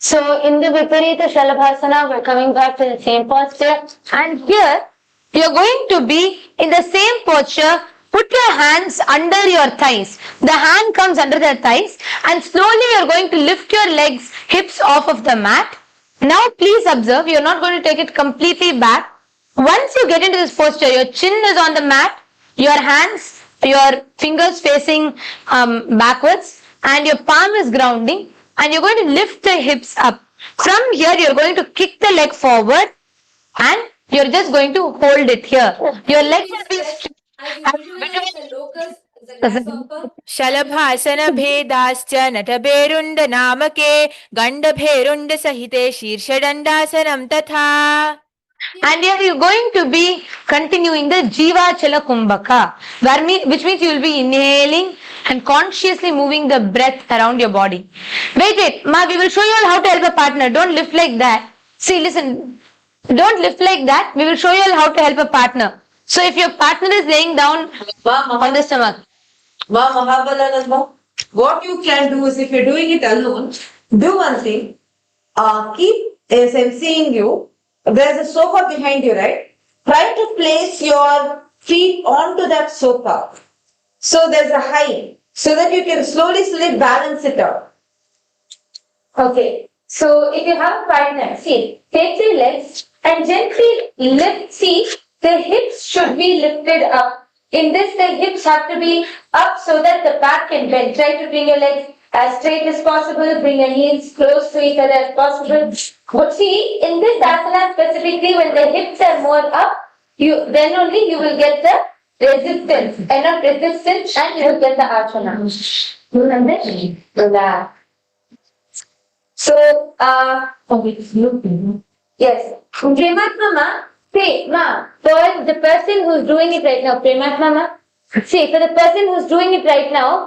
So in the Viparita Shalabhasana, we're coming back to the same posture, and here you're going to be in the same posture. Put your hands under your thighs. The hand comes under the thighs, and slowly you're going to lift your legs, hips off of the mat. Now please observe, you're not going to take it completely back. Once you get into this posture, your chin is on the mat, your hands, your fingers facing backwards, and your palm is grounding. And you're going to lift the hips up. From here, you're going to kick the leg forward and you're just going to hold it here. Your leg will be straight. शलभासन भेदाश्च नटभेरुण्ड नामके गण्डभेरुण्ड सहिते शीर्षदण्डासनं तथा. And here you're going to be continuing the Jiva Chala Kumbhaka, which means you will be inhaling and consciously moving the breath around your body. Wait, Ma, we will show you all how to help a partner. Don't lift like that. See, listen, don't lift like that. We will show you all how to help a partner. So if your partner is laying down on the stomach. What you can do is, if you're doing it alone, do one thing. Keep, as I'm seeing you, there's a sofa behind you, right? Try to place your feet onto that sofa. So there's a height, so that you can slowly balance it out. Okay, so if you have a partner, see, take your legs and gently lift. See, the hips should be lifted up In this, the hips have to be up so that the back can bend. Try to bring your legs as straight as possible, bring your knees close to each other as possible. But see, in this asana specifically, when the hips are more up, then only you will get the resistance, enough resistance, and you will get the asana. You understand? Yeah. So, yes, Prematma, see, for the person who's doing it right now, Prematma, see, for the person who's doing it right now,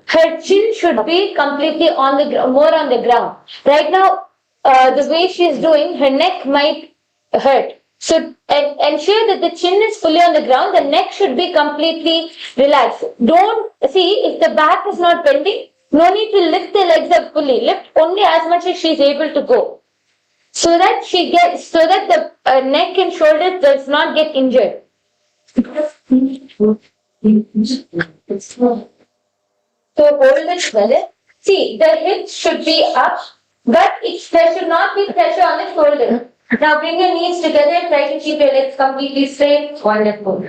her chin should be completely on the more on the ground. Right now, the way she's doing, her neck might hurt. So ensure that the chin is fully on the ground. The neck should be completely relaxed. Don't see if the back is not bending. No need to lift the legs up fully. Lift only as much as she's able to go, so that the neck and shoulders does not get injured. So hold it well. See, the hips should be up, but there should not be pressure on the shoulder. Now bring your knees together and try to keep your legs completely straight. Wonderful.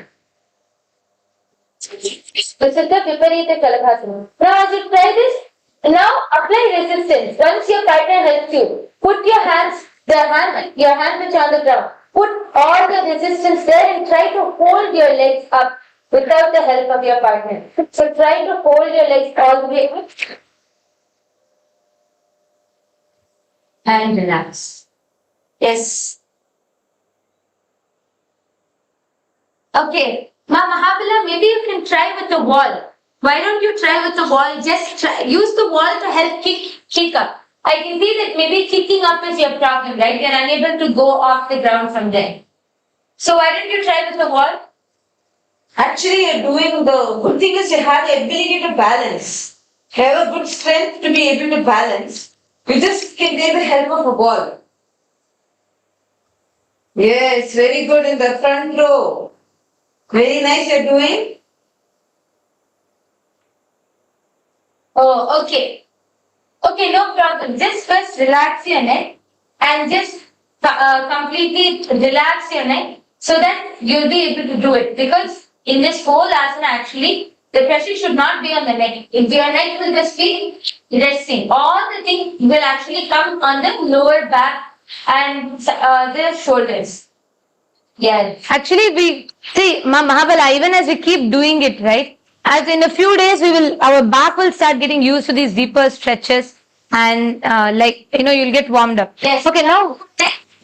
This is the Viparita Kalabhasana. Now as you try this, now apply resistance. Once your partner helps you, put your hands which on the ground. Put all the resistance there and try to hold your legs up without the help of your partner. So try to hold your legs all the way up and relax. Yes. Okay. Mahabala, maybe you can try with the wall. Why don't you try with the wall? Just use the wall to help kick up. I can see that maybe kicking up is your problem, right? You're unable to go off the ground from there. So why don't you try with the wall? Actually, you're doing the good thing is you have the ability to balance. You have a good strength to be able to balance. You just can take the help of a ball. Yes, very good in the front row. Very nice you're doing. Oh, okay. Okay, no problem. Just first relax your neck and just completely relax your neck so that you'll be able to do it. Because in this whole asana actually, the pressure should not be on the neck. If your neck will just be resting, all the things will actually come on the lower back and the shoulders. Yeah. Actually, we see, Mahabala, even as we keep doing it, right? As in a few days, our back will start getting used to these deeper stretches, and you'll get warmed up. Yes. Okay, now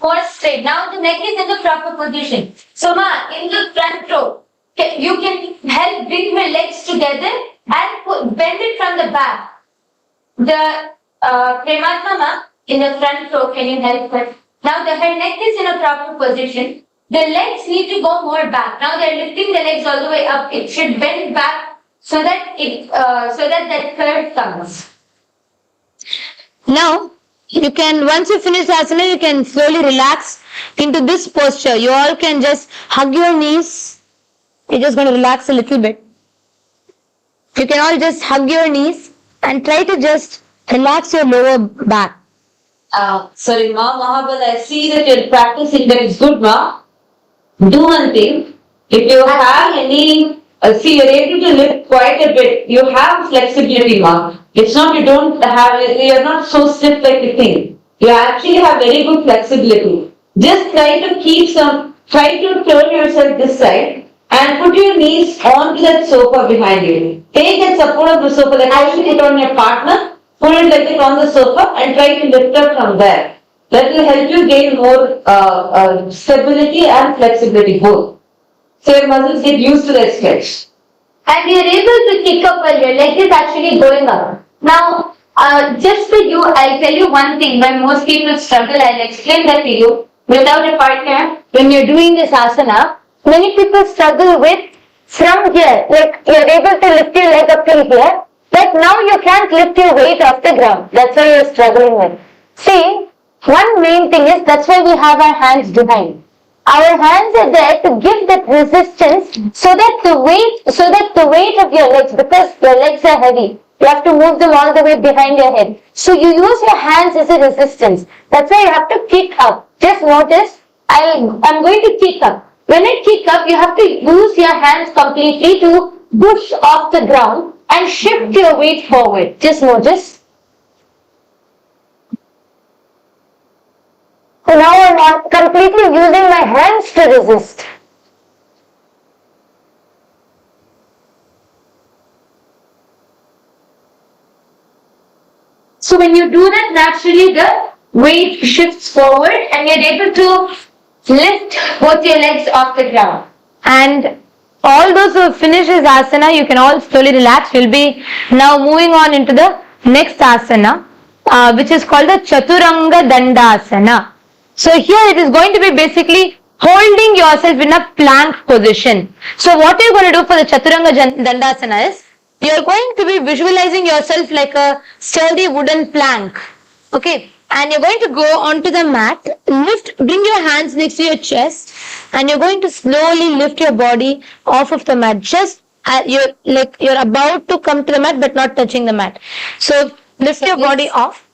More straight. Now the neck is in the proper position. So, in the front row, you can help bring your legs together and bend it from the back. The Prematma in the front row, can you help her? Now her neck is in a proper position. The legs need to go more back. Now they're lifting the legs all the way up. It should bend back so that that curve comes. now you can, once you finish the asana, you can slowly relax into this posture. You all can just hug your knees. You're just going to relax a little bit. You can all just hug your knees and try to just relax your lower back. Sorry, Mahabal, I see that you're practicing. That is good, Do one thing. If you have any, you're able to lift quite a bit. You have flexibility, It's not you're not so stiff like you think. You actually have very good flexibility. Just try to turn yourself this side and put your knees onto that sofa behind you. Take that support of the sofa, like actually put on your partner, put it like it on the sofa and try to lift up from there. That will help you gain more stability and flexibility both. So your muscles get used to that stretch. And you're able to kick up while your leg is actually going up. Now, just for you, I'll tell you one thing. When most people struggle, I'll explain that to you. Without a partner, when you're doing this asana, many people struggle with from here. Like you're able to lift your leg up till here, but now you can't lift your weight off the ground. That's why you're struggling with. See, one main thing is that's why we have our hands behind. Our hands are there to give that resistance so that the weight of your legs, because your legs are heavy, you have to move them all the way behind your head. So you use your hands as a resistance. That's why you have to kick up. Just notice, I'm going to kick up. When I kick up, you have to use your hands completely to push off the ground and shift your weight forward. Just notice. So now I'm completely using my hands to resist. So when you do that, naturally the weight shifts forward and you're able to lift both your legs off the ground. And all those who finish this asana, you can all slowly relax. We'll be now moving on into the next asana, which is called the Chaturanga Dandasana. So here it is going to be basically holding yourself in a plank position. So what you're going to do for the Chaturanga Dandasana is, you're going to be visualizing yourself like a sturdy wooden plank. Okay, and you're going to go onto the mat, bring your hands next to your chest, and you're going to slowly lift your body off of the mat. Just you're about to come to the mat, but not touching the mat. So lift your body off.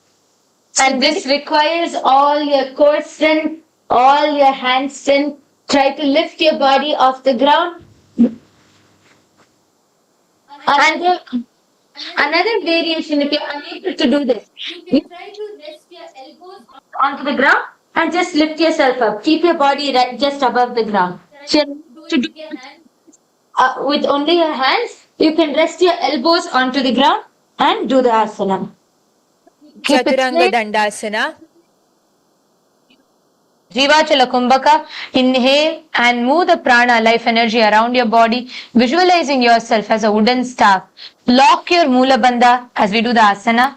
And this requires all your core strength, all your hand strength. Try to lift your body off the ground. Another variation, if you're unable to do this, you can try to rest your elbows onto the ground and just lift yourself up. Keep your body just above the ground. So with only your hands, you can rest your elbows onto the ground and do the asana. Chaturanga Dandasana. Jivachala Kumbhaka, inhale and move the prana, life energy around your body, visualizing yourself as a wooden staff. Lock your Mula Bandha as we do the asana.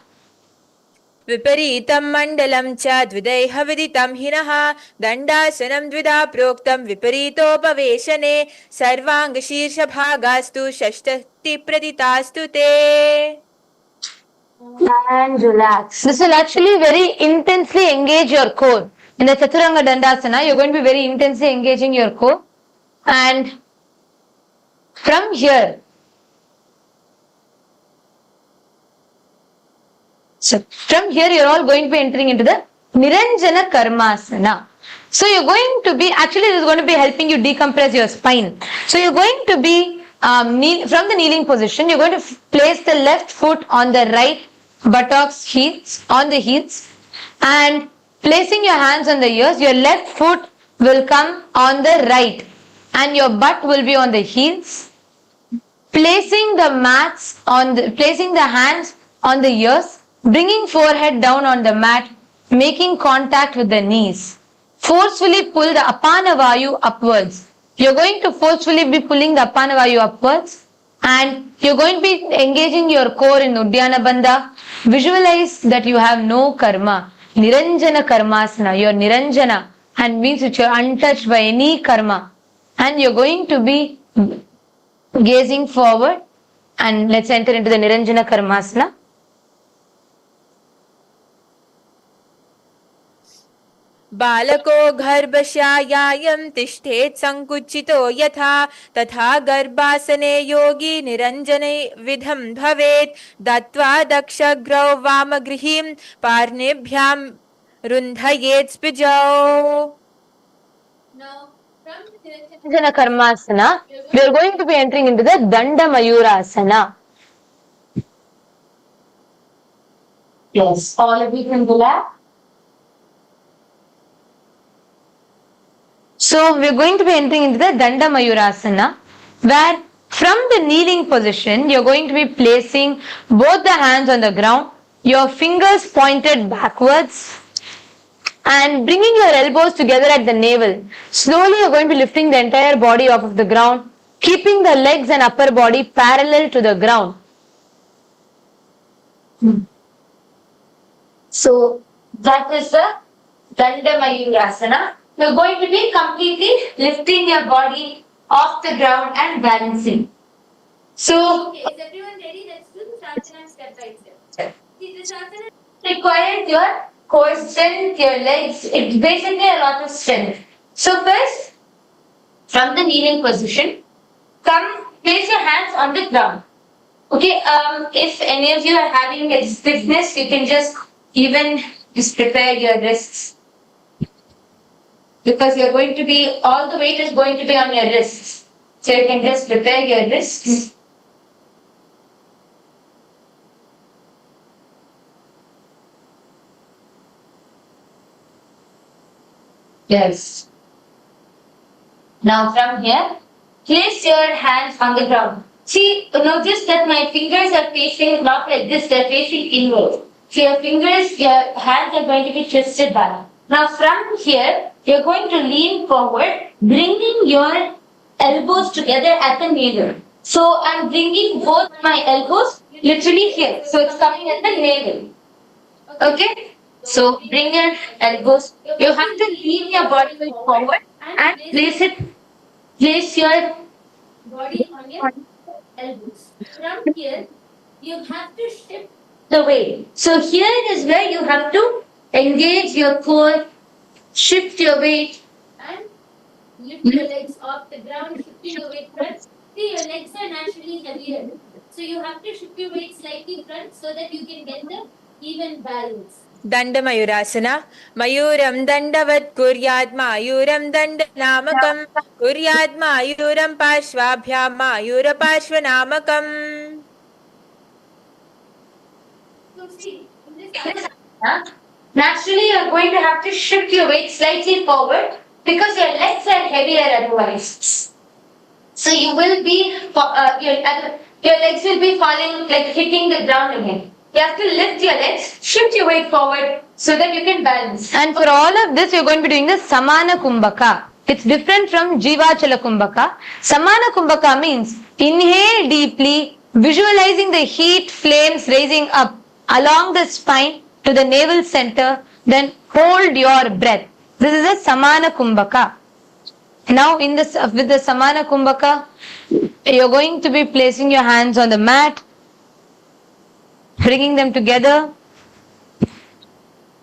विपरीतं मण्डलं च द्विदैः विदितं हिनः दण्डासनं द्विधा प्रोक्तं विपरीतोपवेशने सर्वाङ्गशीर्षभागास्तु षष्ठतिप्रदितास्तु ते. And relax. This will actually very intensely engage your core. In the Chaturanga Dandasana, you're going to be very intensely engaging your core. And from here, you're all going to be entering into the Niranjana Karmasana. So you're going to be, actually this is going to be helping you decompress your spine. So you're going to be, from the kneeling position, you're going to place the left foot on the right buttocks heels, on the heels, and placing your hands on the ears, your left foot will come on the right and your butt will be on the heels. Placing the hands on the ears, bringing forehead down on the mat, making contact with the knees. Forcefully pull the Apana Vayu upwards. You're going to forcefully be pulling the Apana Vayu upwards and you're going to be engaging your core in Uddiyana Bandha. Visualize that you have no karma. Niranjana Karmasana. You're Niranjana and means that you're untouched by any karma. And you're going to be gazing forward and let's enter into the Niranjana Karmasana. बालको गर्भशायायं तिष्ठेत् संकुचितो यथा तथा गर्भासने योगी निरञ्जने विधं भवेत् दत्त्वा दक्षग्रौ वामगृहीं पार्णिभ्यां रुन्धयेत् स्पिजौ. Now from the Niranjana Karmasana, we are going to be entering into the Danda Mayurasana. Yes, all of you can relax. So we are going to be entering into the Danda Mayurasana, where from the kneeling position, you are going to be placing both the hands on the ground, your fingers pointed backwards, and bringing your elbows together at the navel. Slowly you are going to be lifting the entire body off of the ground, keeping the legs and upper body parallel to the ground. So that is the Danda Mayurasana. You're going to be completely lifting your body off the ground and balancing. So, okay, is everyone ready? Let's do the asana step by step. See, this asana requires your core strength, your legs. It's basically a lot of strength. So first, from the kneeling position, place your hands on the ground. Okay, if any of you are having a stiffness, you can just prepare your wrists. because you're going to be, all the weight is going to be on your wrists. So you can just prepare your wrists. Yes. Now from here, place your hands on the ground. See, notice that my fingers are facing not like this, they're facing inwards. So your fingers, your hands are going to be twisted back. Now from here, you're going to lean forward, bringing your elbows together at the navel. So I'm bringing both my elbows literally here. So it's coming at the navel. Okay? So bring your elbows. You have to lean your body weight forward and place your body on your elbows. From here, you have to shift the weight. So here is where you have to engage your core, shift your weight, and lift your legs off the ground, shifting your weight front. See, your legs are naturally heavier. So you have to shift your weight slightly front so that you can get the even balance. Dandamayurasana. Mayuram dandavat kuryat mayuram dandanamakam. Kuryat mayuram parshvabhyam mayura parshvanamakam. So see, in this asana, naturally you're going to have to shift your weight slightly forward because your legs are heavier otherwise. So you will be, your legs will be falling, like hitting the ground again. You have to lift your legs, shift your weight forward so that you can balance. And for all of this, you're going to be doing the Samana Kumbhaka. It's different from Jivachala Kumbhaka. Samana Kumbhaka means inhale deeply, visualizing the heat flames rising up along the spine to the navel center, then hold your breath. This is a Samana Kumbhaka. Now in this, with the Samana Kumbhaka, you're going to be placing your hands on the mat, bringing them together.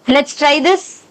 Let's try this.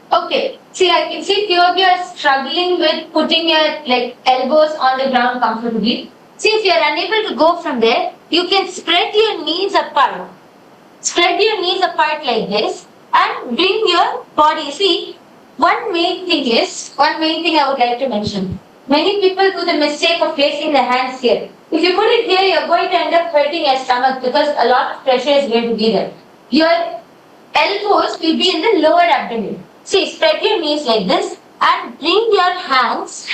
Okay, see, I can see few of you are struggling with putting your elbows on the ground comfortably. See, if you are unable to go from there, you can spread your knees apart. Spread your knees apart like this and bring your body. See, one main thing I would like to mention. Many people do the mistake of placing the hands here. If you put it here, you're going to end up hurting your stomach because a lot of pressure is going to be there. Your elbows will be in the lower abdomen. See, spread your knees like this and bring your hands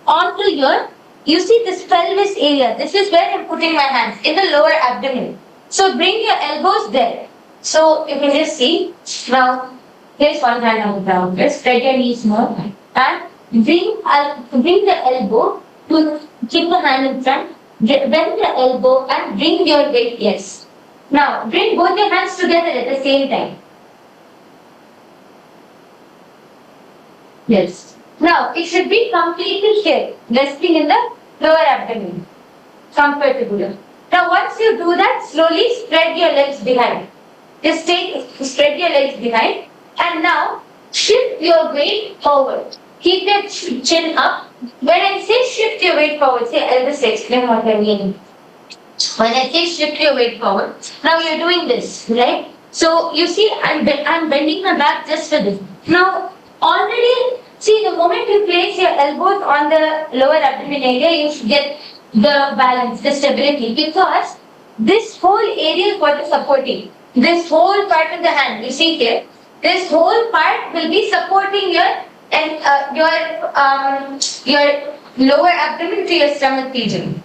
onto your, you see this pelvis area. This is where I'm putting my hands, in the lower abdomen. So bring your elbows there. So you can just see, now place one hand on the ground, just spread your knees more and bring the elbow to keep the hand in front, bend the elbow and bring your weight, yes. Now bring both your hands together at the same time. Yes. Now it should be completely here, resting in the lower abdomen. Comfortable. Now once you do that, slowly spread your legs behind. Just spread your legs behind and now shift your weight forward. Keep your chin up. When I say shift your weight forward, I'll just explain what I mean. When I say shift your weight forward, now you're doing this, right? So you see, I'm bending my back just for this. Now already, see, the moment you place your elbows on the lower abdomen area, you should get the balance, the stability, because this whole area is what is supporting. This whole part of the hand, you see here, this whole part will be supporting your lower abdomen to your stomach region.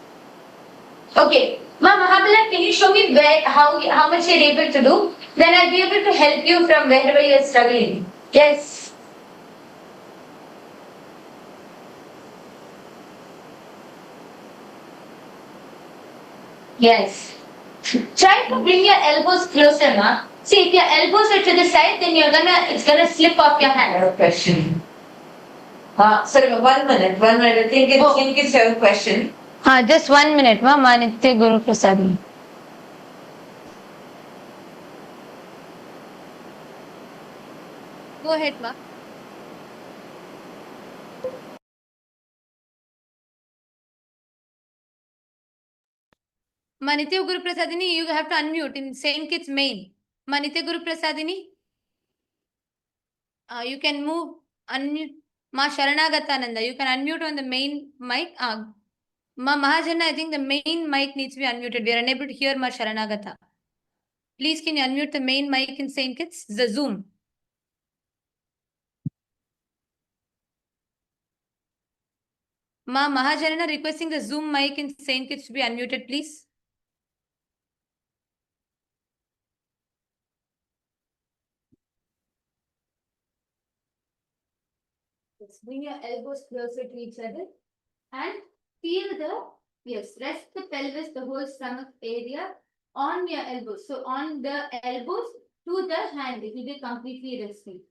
Okay, Ma Mahabala, can you show me how much you're able to do? Then I'll be able to help you from wherever you're struggling. Yes. Yes. Try to bring your elbows closer, ma. See, if your elbows are to the side, then it's gonna slip off your hand. Question. Sorry, 1 minute. 1 minute. I think it's your question. Just 1 minute, ma. Nitya Guru Prasad. Go ahead, ma. Nithya Guru Prasadini, you have to unmute in Saint Kitts main. Nithya Guru Prasadini, you can move, unmute. Ma Sharanagatananda, you can unmute on the main mic. Ma Mahajana, I think the main mic needs to be unmuted. We are unable to hear Ma Sharanagata. Please, can you unmute the main mic in Saint Kitts? The Zoom. Ma Mahajana requesting the Zoom mic in Saint Kitts to be unmuted, please. Let's bring your elbows closer to each other and feel rest the pelvis, the whole stomach area on your elbows. So on the elbows to the hand, it will be completely resting.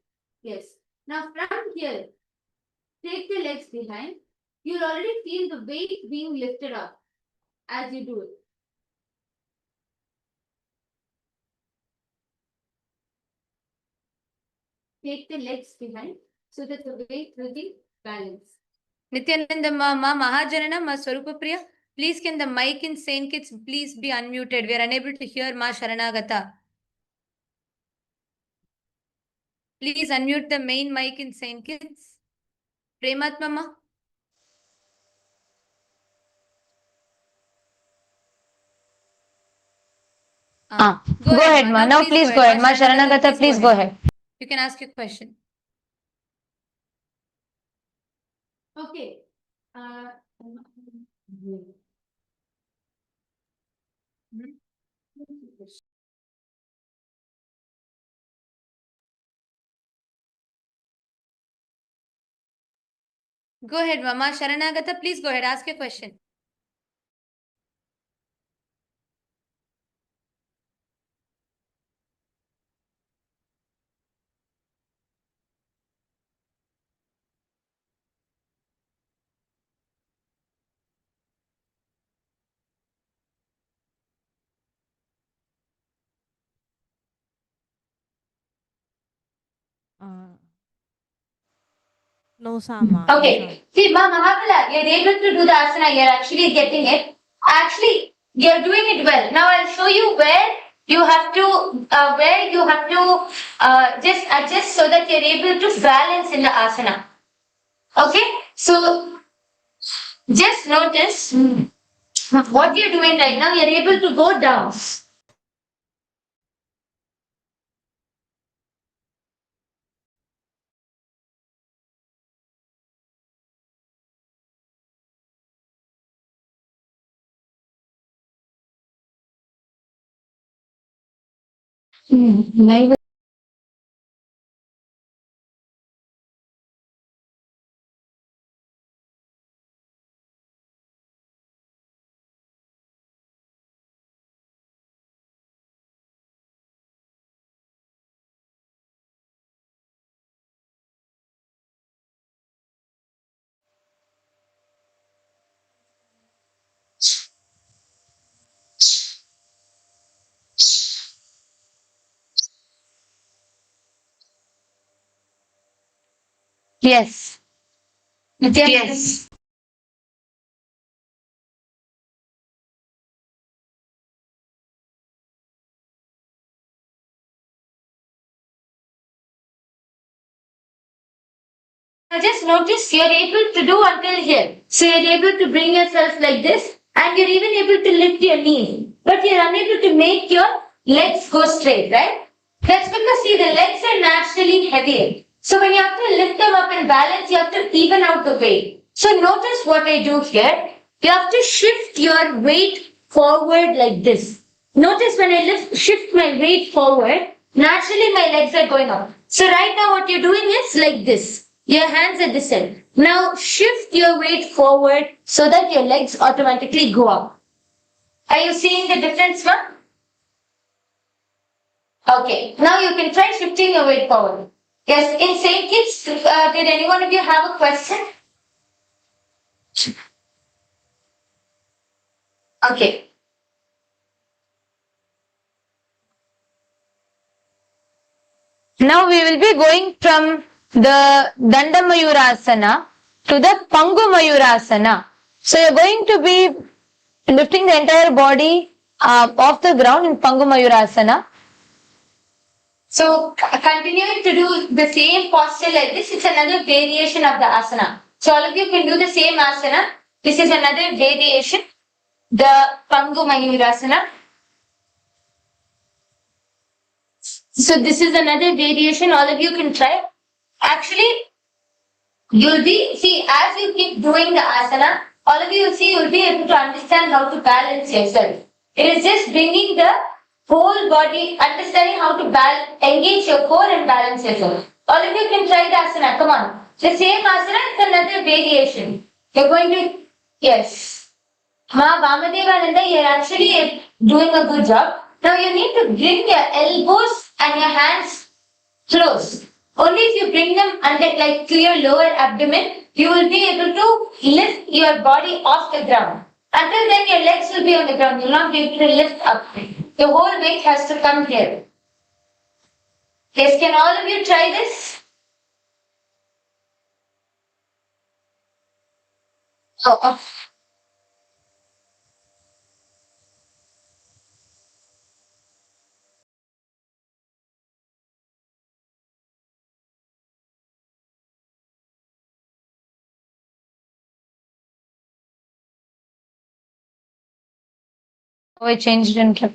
Yes. Now from here, take the legs behind. You'll already feel the weight being lifted up as you do it. Take the legs behind so that the weight will be balanced. Nithyananda Ma Mahajanana Ma Swarupapriya, please can the mic in Saint Kitts please be unmuted? We are unable to hear Ma Sharanagata. Please unmute the main mic in Saint Kitts. Prematma Ma. Go ahead, ma. Now please go ahead. Ma Sharanagata, please go ahead. You can ask your question. Okay. Go ahead, Mama Sharanagata. Please go ahead. Ask your question. No sama. Okay. See, Ma Mahabala, you're able to do the asana. You're actually getting it. Actually, you're doing it well. Now I'll show you where you have to just adjust so that you're able to balance in the asana. Okay. So just notice what you're doing right now. You're able to go down. Yes. Yes. Now just notice you're able to do until here. So you're able to bring yourself like this and you're even able to lift your knees. But you're unable to make your legs go straight, right? That's because see the legs are naturally heavier. So when you have to lift them up and balance, you have to even out the weight. So notice what I do here. You have to shift your weight forward like this. Notice when I shift my weight forward, naturally my legs are going up. So right now what you're doing is like this. Your hands at this end. Now shift your weight forward so that your legs automatically go up. Are you seeing the difference, ma'am? Okay, now you can try shifting your weight forward. Yes, in St. Kitts, did any one of you have a question? Okay. Now we will be going from the Dandamayurasana to the Pangumayurasana. So you're going to be lifting the entire body off the ground in Pangumayurasana. So continuing to do the same posture like this, it's another variation of the asana. So all of you can do the same asana. This is another variation, the Pangumayurasana. So this is another variation all of you can try. Actually, as you keep doing the asana, all of you will see you'll be able to understand how to balance yourself. It is just bringing the whole body, understanding how to engage your core and balance yourself. All of you can try the asana, come on. The same asana is another variation. You're going to, yes. Ma Vamadevananda, you're actually doing a good job. Now you need to bring your elbows and your hands close. Only if you bring them under like clear lower abdomen, you will be able to lift your body off the ground. Until then your legs will be on the ground. You will not be able to lift up. The whole weight has to come here. Yes, can all of you try this? Oh. Oh, I changed in clip.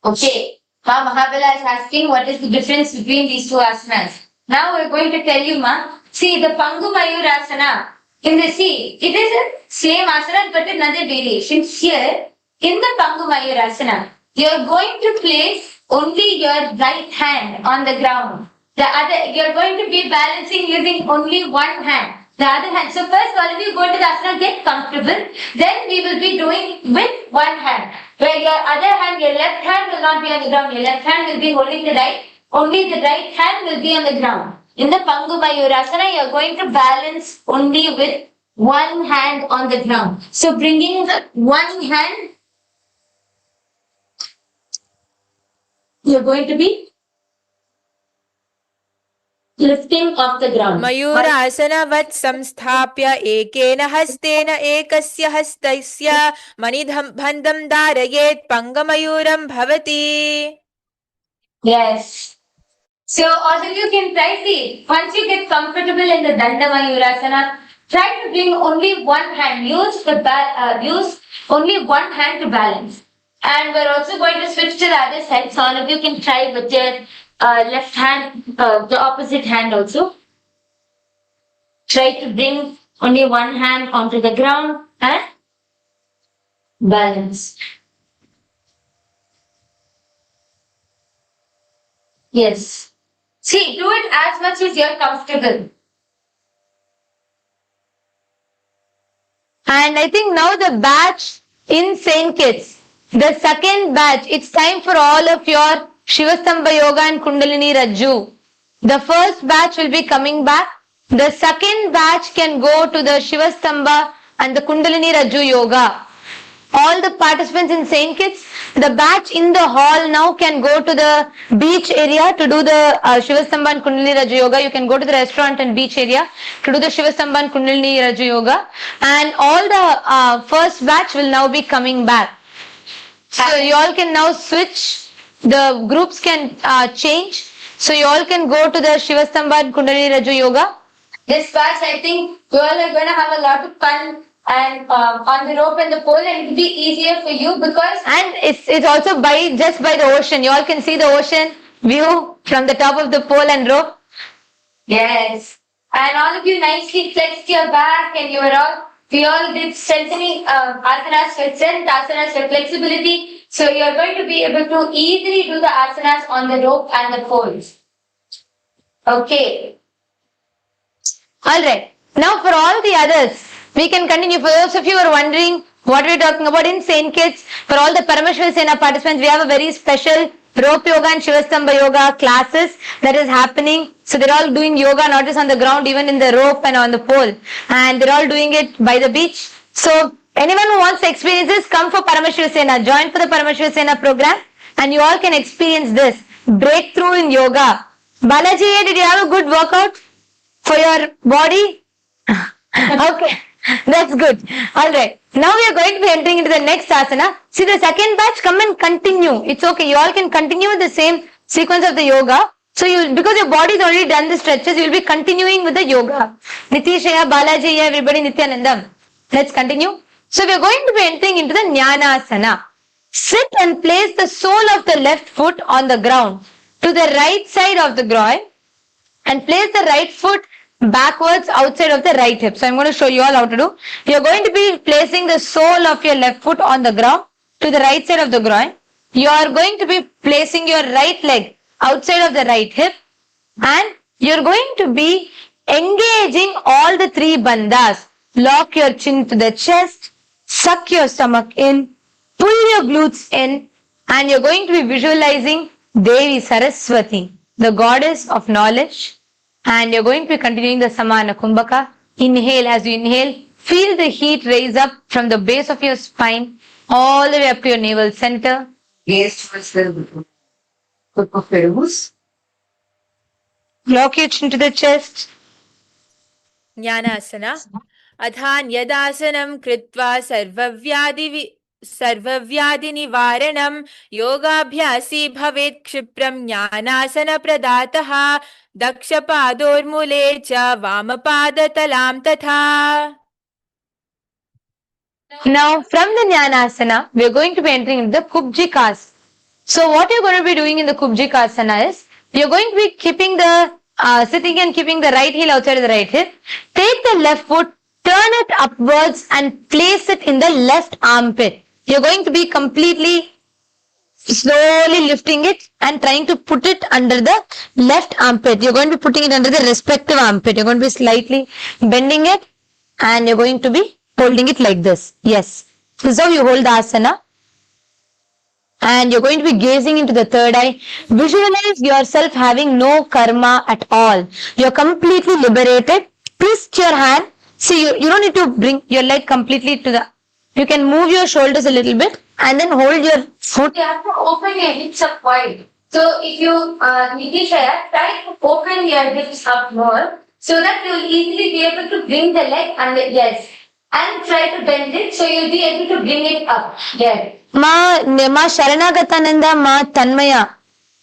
Okay. Ma Mahabala is asking what is the difference between these two asanas. Now we're going to tell you, ma. See, the Pangu Mayurasana, it is a same asana but another variation. Here, in the Pangu Mayurasana, you're going to place only your right hand on the ground. You're going to be balancing using only one hand. The other hand. So first all of you go to the asana, get comfortable. Then we will be doing with one hand. Where your other hand, your left hand will not be on the ground. Your left hand will be holding the right. Only the right hand will be on the ground. In the Pangu Mayurasana, you are going to balance only with one hand on the ground. So bringing one hand, you're going to be lifting off the ground. मयूरासनवत् संस्थाप्य एकेन हस्तेन एकस्य हस्तस्य मणिबन्धं धारयेत् पङ्गमयूरं भवति. Yes. So all of you can try, see, once you get comfortable in the Dandamayurasana, try to bring only one hand, use only one hand to balance. And we're also going to switch to the other side, so all of you can try with your left hand, the opposite hand also. Try to bring only one hand onto the ground and balance. Yes. See, do it as much as you're comfortable. And I think now the batch in St. Kitts, the second batch, it's time for all of your Shiva Stambha Yoga and Kundalini Rajju. The first batch will be coming back. The second batch can go to the Shiva Stambha and the Kundalini Rajju Yoga. All the participants in St. Kitts, the batch in the hall now can go to the beach area to do the Shiva Stambha and Kundalini Rajju Yoga. You can go to the restaurant and beach area to do the Shiva Stambha and Kundalini Rajju Yoga. And all the first batch will now be coming back. So you all can now switch. The groups can change. So you all can go to the Shiva Stambha and Kundalini Rajju Yoga. This batch, I think you all are going to have a lot of fun and on the rope and the pole, and it will be easier for you because... And it's also just by the ocean. You all can see the ocean view from the top of the pole and rope. Yes. And all of you nicely flexed your back and we all did strengthening asanas for strength, asanas for flexibility. So you are going to be able to easily do the asanas on the rope and the poles. Okay. Alright. Now for all the others, we can continue. For those of you who are wondering what we're talking about in St. Kitts, for all the Paramashiva Sena participants, we have a very special rope yoga and Shiva Stambha yoga classes that is happening. So they're all doing yoga not just on the ground, even in the rope and on the pole. And they're all doing it by the beach. So anyone who wants to experience this, come for Paramashiva Sena. Join for the Paramashiva Sena program and you all can experience this. Breakthrough in yoga. Balaji, did you have a good workout for your body? Okay. That's good. Alright. Now we are going to be entering into the next asana. See the second batch, come and continue. It's okay. You all can continue with the same sequence of the yoga. So because your body has already done the stretches, you will be continuing with the yoga. Nitishaya, Balaji, everybody, Nithyanandam. Let's continue. So we are going to be entering into the Jnana asana. Sit and place the sole of the left foot on the ground to the right side of the groin and place the right foot backwards outside of the right hip. So I'm going to show you all how to do. You're going to be placing the sole of your left foot on the ground to the right side of the groin. You are going to be placing your right leg outside of the right hip and you're going to be engaging all the three bandhas. Lock your chin to the chest, suck your stomach in, pull your glutes in, and you're going to be visualizing Devi Saraswati, the goddess of knowledge. And you're going to be continuing the Samana Kumbhaka. Inhale. As you inhale, feel the heat raise up from the base of your spine all the way up to your navel center. Gaze towards the tip of your nose. Lock your chin to the chest. Jnanasana. Adhan yadasanam kritva sarvavyadi nivaranam yogabhyasi bhavet kshipram jnanasana pradataha dakshapadormule cha vamapadatalam tatha. Now from the Jnanasana, we are going to be entering into the Kubjikas. So what you're going to be doing in the Kubjikasana is, you're going to be keeping the, sitting and keeping the right heel outside of the right hip. Take the left foot, turn it upwards and place it in the left armpit. You're going to be completely slowly lifting it and trying to put it under the left armpit. You're going to be putting it under the respective armpit. You're going to be slightly bending it and you're going to be holding it like this. Yes. This is how you hold the asana. And you're going to be gazing into the third eye. Visualize yourself having no karma at all. You're completely liberated. Twist your hand. See, you don't need to bring your leg completely to the... You can move your shoulders a little bit and then hold your foot. You have to open your hips up wide. So if you, Nitishaya, try to open your hips up more so that you will easily be able to bring the leg under, yes. And try to bend it so you'll be able to bring it up. There. Ma Sharanagatananda, Ma Tanmaya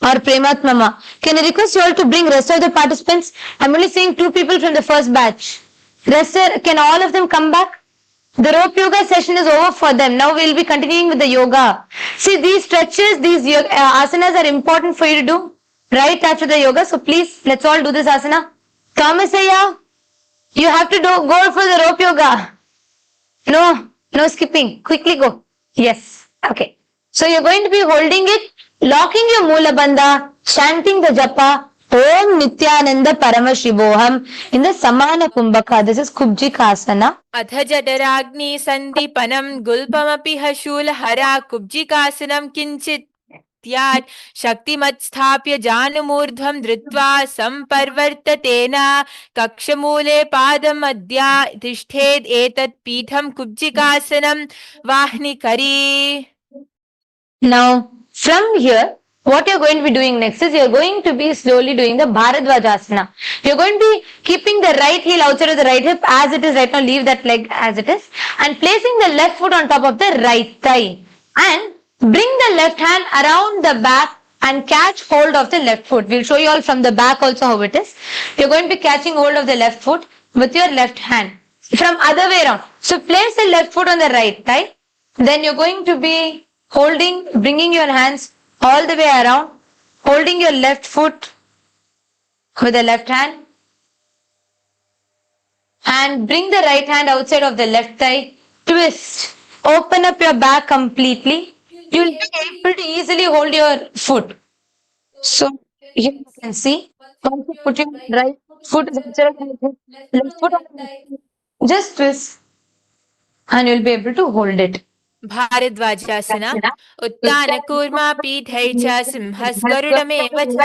or Prematma Ma. Can I request you all to bring rest of the participants? I'm only seeing 2 people from the first batch. Can all of them come back? The rope yoga session is over for them. Now we'll be continuing with the yoga. See, these stretches, these asanas are important for you to do right after the yoga. So please, let's all do this asana. Kamasaya, you have to go for the rope yoga. No skipping. Quickly go. Yes. Okay. So you're going to be holding it, locking your Mula Bandha, chanting the japa, Om Nithyananda Paramashivoham in the Samana Kumbhaka. This is Kubjikasana. अथ जठराग्नि सन्दीपनं गुल्पमपि शूलहरा कुब्जिकासनं किञ्चित् त्यात् शक्तिमत्स्थाप्य जानुमूर्ध्वं धृत्वा सम्पर्वर्ततेन कक्षमूले पादमद्या तिष्ठेत् एतत् पीठं कुब्जिकासनं वाह्निकरी. Now, from here, what you're going to be doing next is you're going to be slowly doing the Bharadvajasana. You're going to be keeping the right heel outside of the right hip as it is right now. Leave that leg as it is and placing the left foot on top of the right thigh and bring the left hand around the back and catch hold of the left foot. We'll show you all from the back also how it is. You're going to be catching hold of the left foot with your left hand from other way around. So place the left foot on the right thigh. Then you're going to be holding, bringing your hands all the way around, holding your left foot with the left hand and bring the right hand outside of the left thigh, twist, open up your back completely. You'll be able to easily hold your foot. So here you can see, once you put your right foot outside of the left foot on the left thigh, just twist and you'll be able to hold it. भारद्वाजासना उत्तानकूर्मा पीठै च सिंहस्गरुडमेव च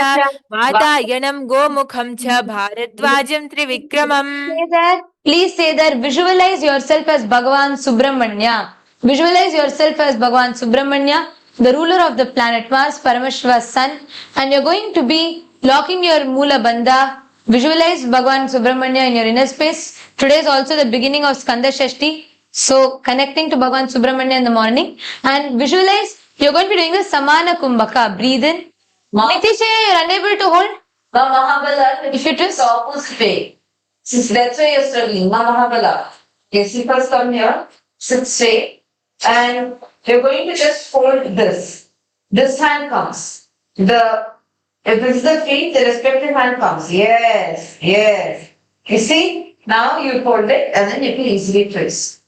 वातायनं गोमुखं च भारद्वाजं त्रिविक्रमम्. Say that, please say that, visualize yourself as Bhagavan Subramanya. Visualize yourself as Bhagavan Subramanya, the ruler of the planet Mars, Paramashiva's son, and you're going to be locking your Mula Bandha. Visualize Bhagavan Subramanya in your inner space. Today is also the beginning of Skanda Shashti. So connecting to Bhagavan Subramanya in the morning and visualize you're going to be doing the Samana Kumbhaka. Breathe in. Nitisha, you're unable to hold. Mahabala, If you twist. the opposite way. Since that's why you're struggling. Mahabala. Yes, you first come here, sit straight, and you're going to just hold this. This hand comes. If this is the feet, the respective hand comes. Yes, yes. You see? Now you hold it and then you can easily twist.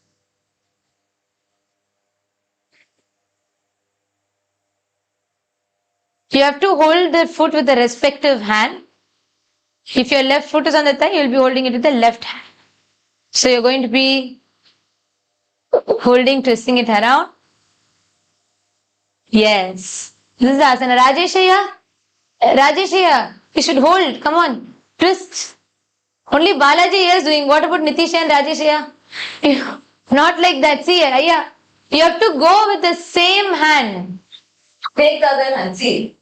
You have to hold the foot with the respective hand. If your left foot is on the thigh, you'll be holding it with the left hand. So you're going to be holding, twisting it around. Yes. This is asana. Rajeshaya. Rajeshaya, you should hold. Come on. Twist. Only Balaji is doing. What about Nitisha and Rajeshaya? Not like that. See, Aya. You have to go with the same hand. Take the other hand. See.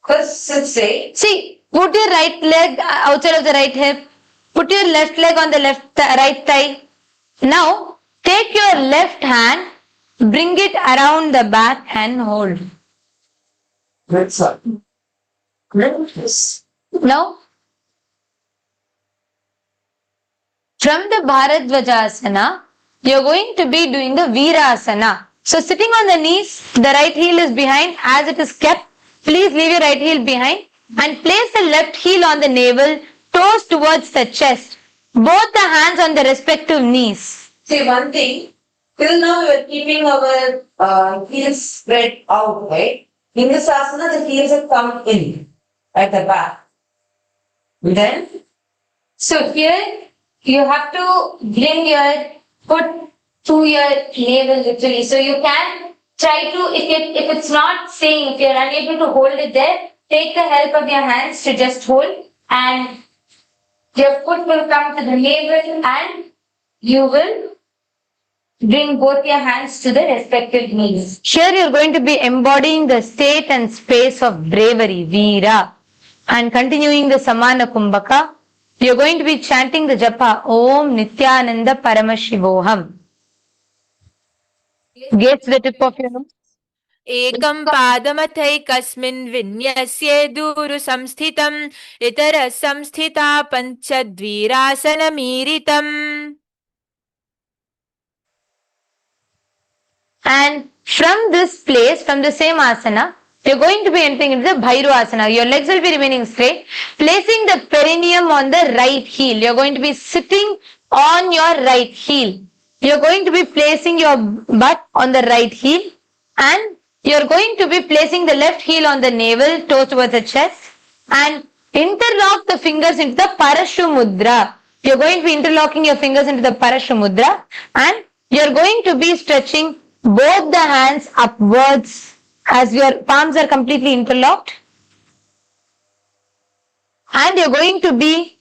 First sit straight. See, put your right leg outside of the right hip. Put your left leg on the right thigh. Now, take your left hand, bring it around the back and hold. That's all. Yes. Now, from the Bharadvajasana, you're going to be doing the Virasana. So, sitting on the knees, the right heel is behind as it is kept. Please leave your right heel behind and place the left heel on the navel, toes towards the chest, both the hands on the respective knees. See, one thing, till now we are keeping our heels spread out, right? In this asana, the heels have come in at the back. Then, So here you have to bring your foot to your navel literally. So you can try to, if it's not staying, if you're unable to hold it there, take the help of your hands to just hold and your foot will come to the navel and you will bring both your hands to the respective knees. Here you're going to be embodying the state and space of bravery, Veera, and continuing the Samana Kumbhaka. You're going to be chanting the japa, Om Nithyananda Paramashivoham. Gaze to the tip of your nose. एकं पादमथैकस्मिन् विन्यस्ये दूरु संस्थितम् इतरः संस्थिता पञ्चद्वीरासनमीरितम्. And from this place, from the same asana, you're going to be entering into the Bhairu asana. Your legs will be remaining straight, placing the perineum on the right heel. You're going to be sitting on your right heel. You're going to be placing your butt on the right heel and you're going to be placing the left heel on the navel, toes towards the chest, and Interlock the fingers into the Parashu Mudra. You're going to be interlocking your fingers into the Parashu Mudra and you're going to be stretching both the hands upwards as your palms are completely interlocked. And you're going to be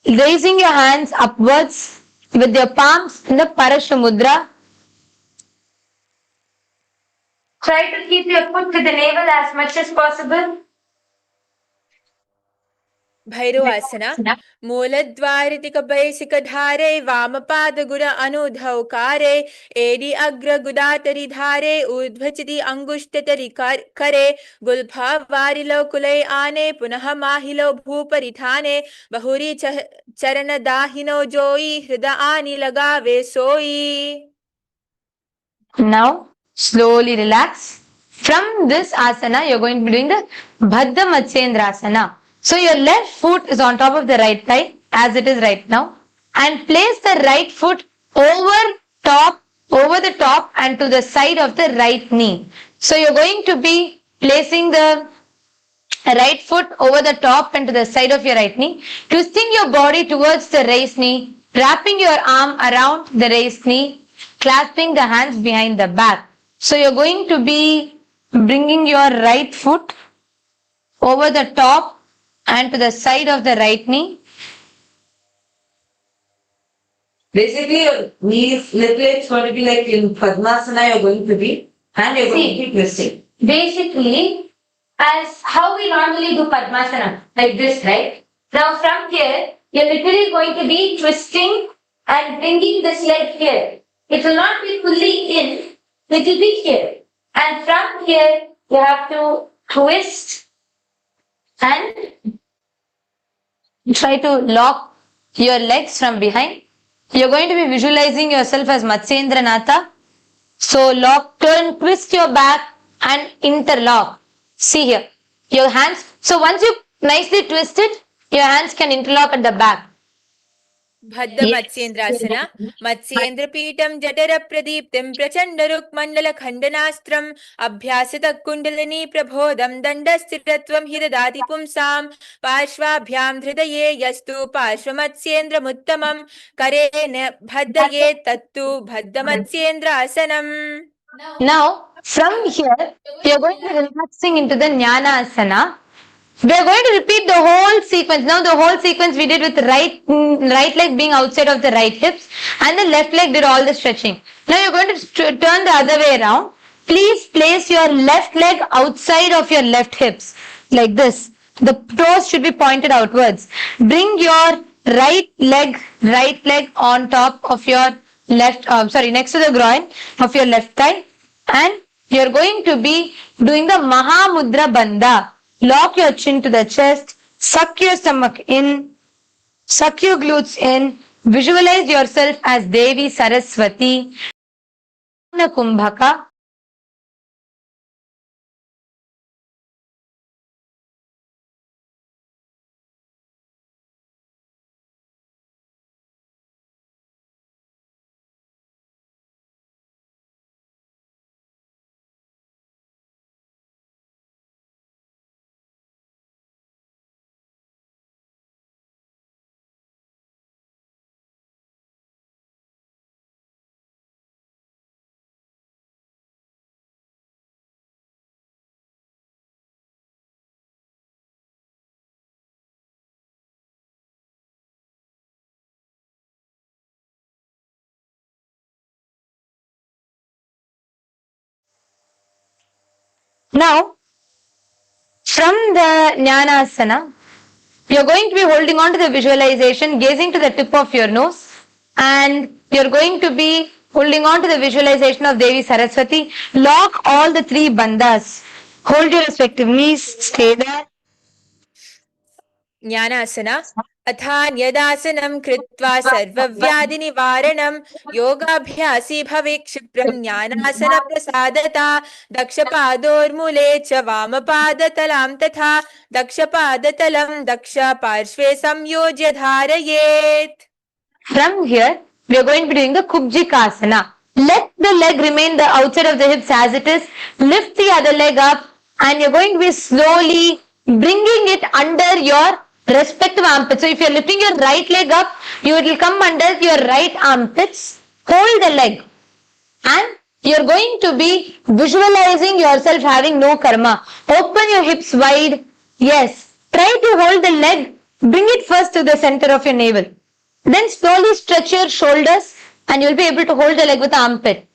raising your hands upwards with your palms in the Parashu Mudra. Try to keep your foot to the navel as much as possible. Bhairavasana. Mooladvaritikabaisikadhare Vamapadagura Anudhaukare Edi Agra Gudatari Dhare Udvachiti Angushtatari Kare Gulbha Varilo Kulai Ane Punaha Mahilo Bhuparithane Bahuri Charana Dahino Joi Hrida Ani Lagave Soi. Now, slowly relax. From this asana, you're going to be doing the Baddha Matsyendrasana. So, your left foot is on top of the right thigh, as it is right now. And place the right foot over the top and to the side of the right knee. So, you're going to be placing the right foot over the top and to the side of your right knee, twisting your body towards the raised knee, wrapping your arm around the raised knee, clasping the hands behind the back. So you're going to be bringing your right foot over the top and to the side of the right knee. Basically, your knees, legs going to be like in Padmasana, you're going to be, and you're going to be twisting. Basically, as how we normally do Padmasana, like this, right? Now from here, you're literally going to be twisting and bringing this leg here. It will not be fully in, it will be here. And from here, you have to twist and Try to lock your legs from behind. You're going to be visualizing yourself as Matsyendranatha. So twist your back and interlock. See here, your hands. So once you nicely twist it, your hands can interlock at the back. Bhaddha Matsyendrasana. Matsyendra Pitam Jatara Pradiptim Prachanda Rukmandala Khandanastram Abhyasita Kundalini Prabhodam Dandastiratvam Hidadati Pumsam Parshvabhyam Dhridaye Yastu Parshvamatsyendra Muttamam Karene Bhaddaye Tattu Bhaddha Matsyendrasanam. Now, from here, you're going to be relaxing into the Jnana Asana. We are going to repeat the whole sequence. Now, the whole sequence we did with right leg being outside of the right hips and the left leg did all the stretching. Now, you're going to turn the other way around. Please place your left leg outside of your left hips like this. The toes should be pointed outwards. Bring your right leg on top of your next to the groin of your left thigh, and you're going to be doing the Mahamudra Bandha. Lock your chin to the chest, suck your stomach in, suck your glutes in, visualize yourself as Devi Saraswati, Kumbhaka. Now, from the Jnanasana, you're going to be holding on to the visualization, gazing to the tip of your nose, and you're going to be holding on to the visualization of Devi Saraswati. Lock all the three bandhas. Hold your respective knees, stay there. Jnanasana. Athanyadasanam Kritva Sarvavyadi Nivaranam Yogabhyasi Bhavik Shipram Jnanasana Prasadata Dakshapadormule Cha Vamapadatam Tatha Dakshapadatam Daksha Parshve Samyojya Dharayet. From here, we are going to be doing the Kubjikasana. Let the leg remain the outside of the hips as it is. Lift the other leg up and you're going to be slowly bringing it under your respective armpits. So if you're lifting your right leg up, you will come under your right armpits. Hold the leg. And you're going to be visualizing yourself having no karma. Open your hips wide. Yes. Try to hold the leg. Bring it first to the center of your navel. Then slowly stretch your shoulders and you'll be able to hold the leg with the armpit.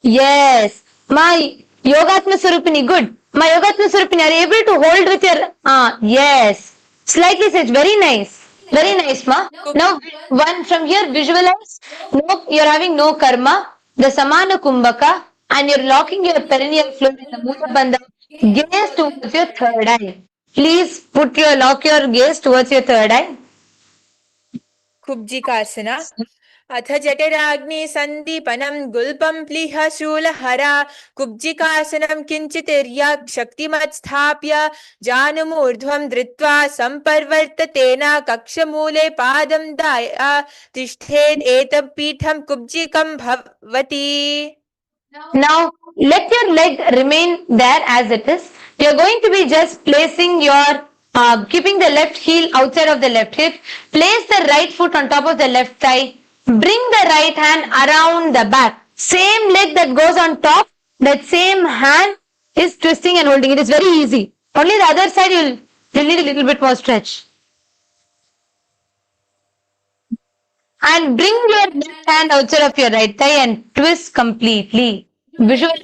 Yes. My Yogatma Surupini, good. My Yogatma Surupini, are you able to hold with your, yes. Slightly stretch, very nice. Very nice, ma. Now, one from here, visualize. No, you're having no karma. The Samana Kumbhaka, and you're locking your perineal fluid in the Mula Bandha. Gaze towards your third eye. Please lock your gaze towards your third eye. कुब्जिकासना अथ जठराग्नि सन्दीपनं गुल्पं प्लीह शूलहरा कुब्जिकासनं किञ्चितिर्यक् शक्तिमत् स्थाप्य जानुमूर्ध्वं धृत्वा सम्पर्वर्ततेन कक्षमूले पादं दाय तिष्ठेत् एतत् पीठं कुब्जिकं भवति. Now, let your leg remain there as it is. You're going to be just placing your, keeping the left heel outside of the left hip. Place the right foot on top of the left thigh. Bring the right hand around the back. Same leg that goes on top, that same hand is twisting and holding. It is very easy. Only the other side you'll need a little bit more stretch. And bring your left hand outside of your right thigh and twist completely. Visualize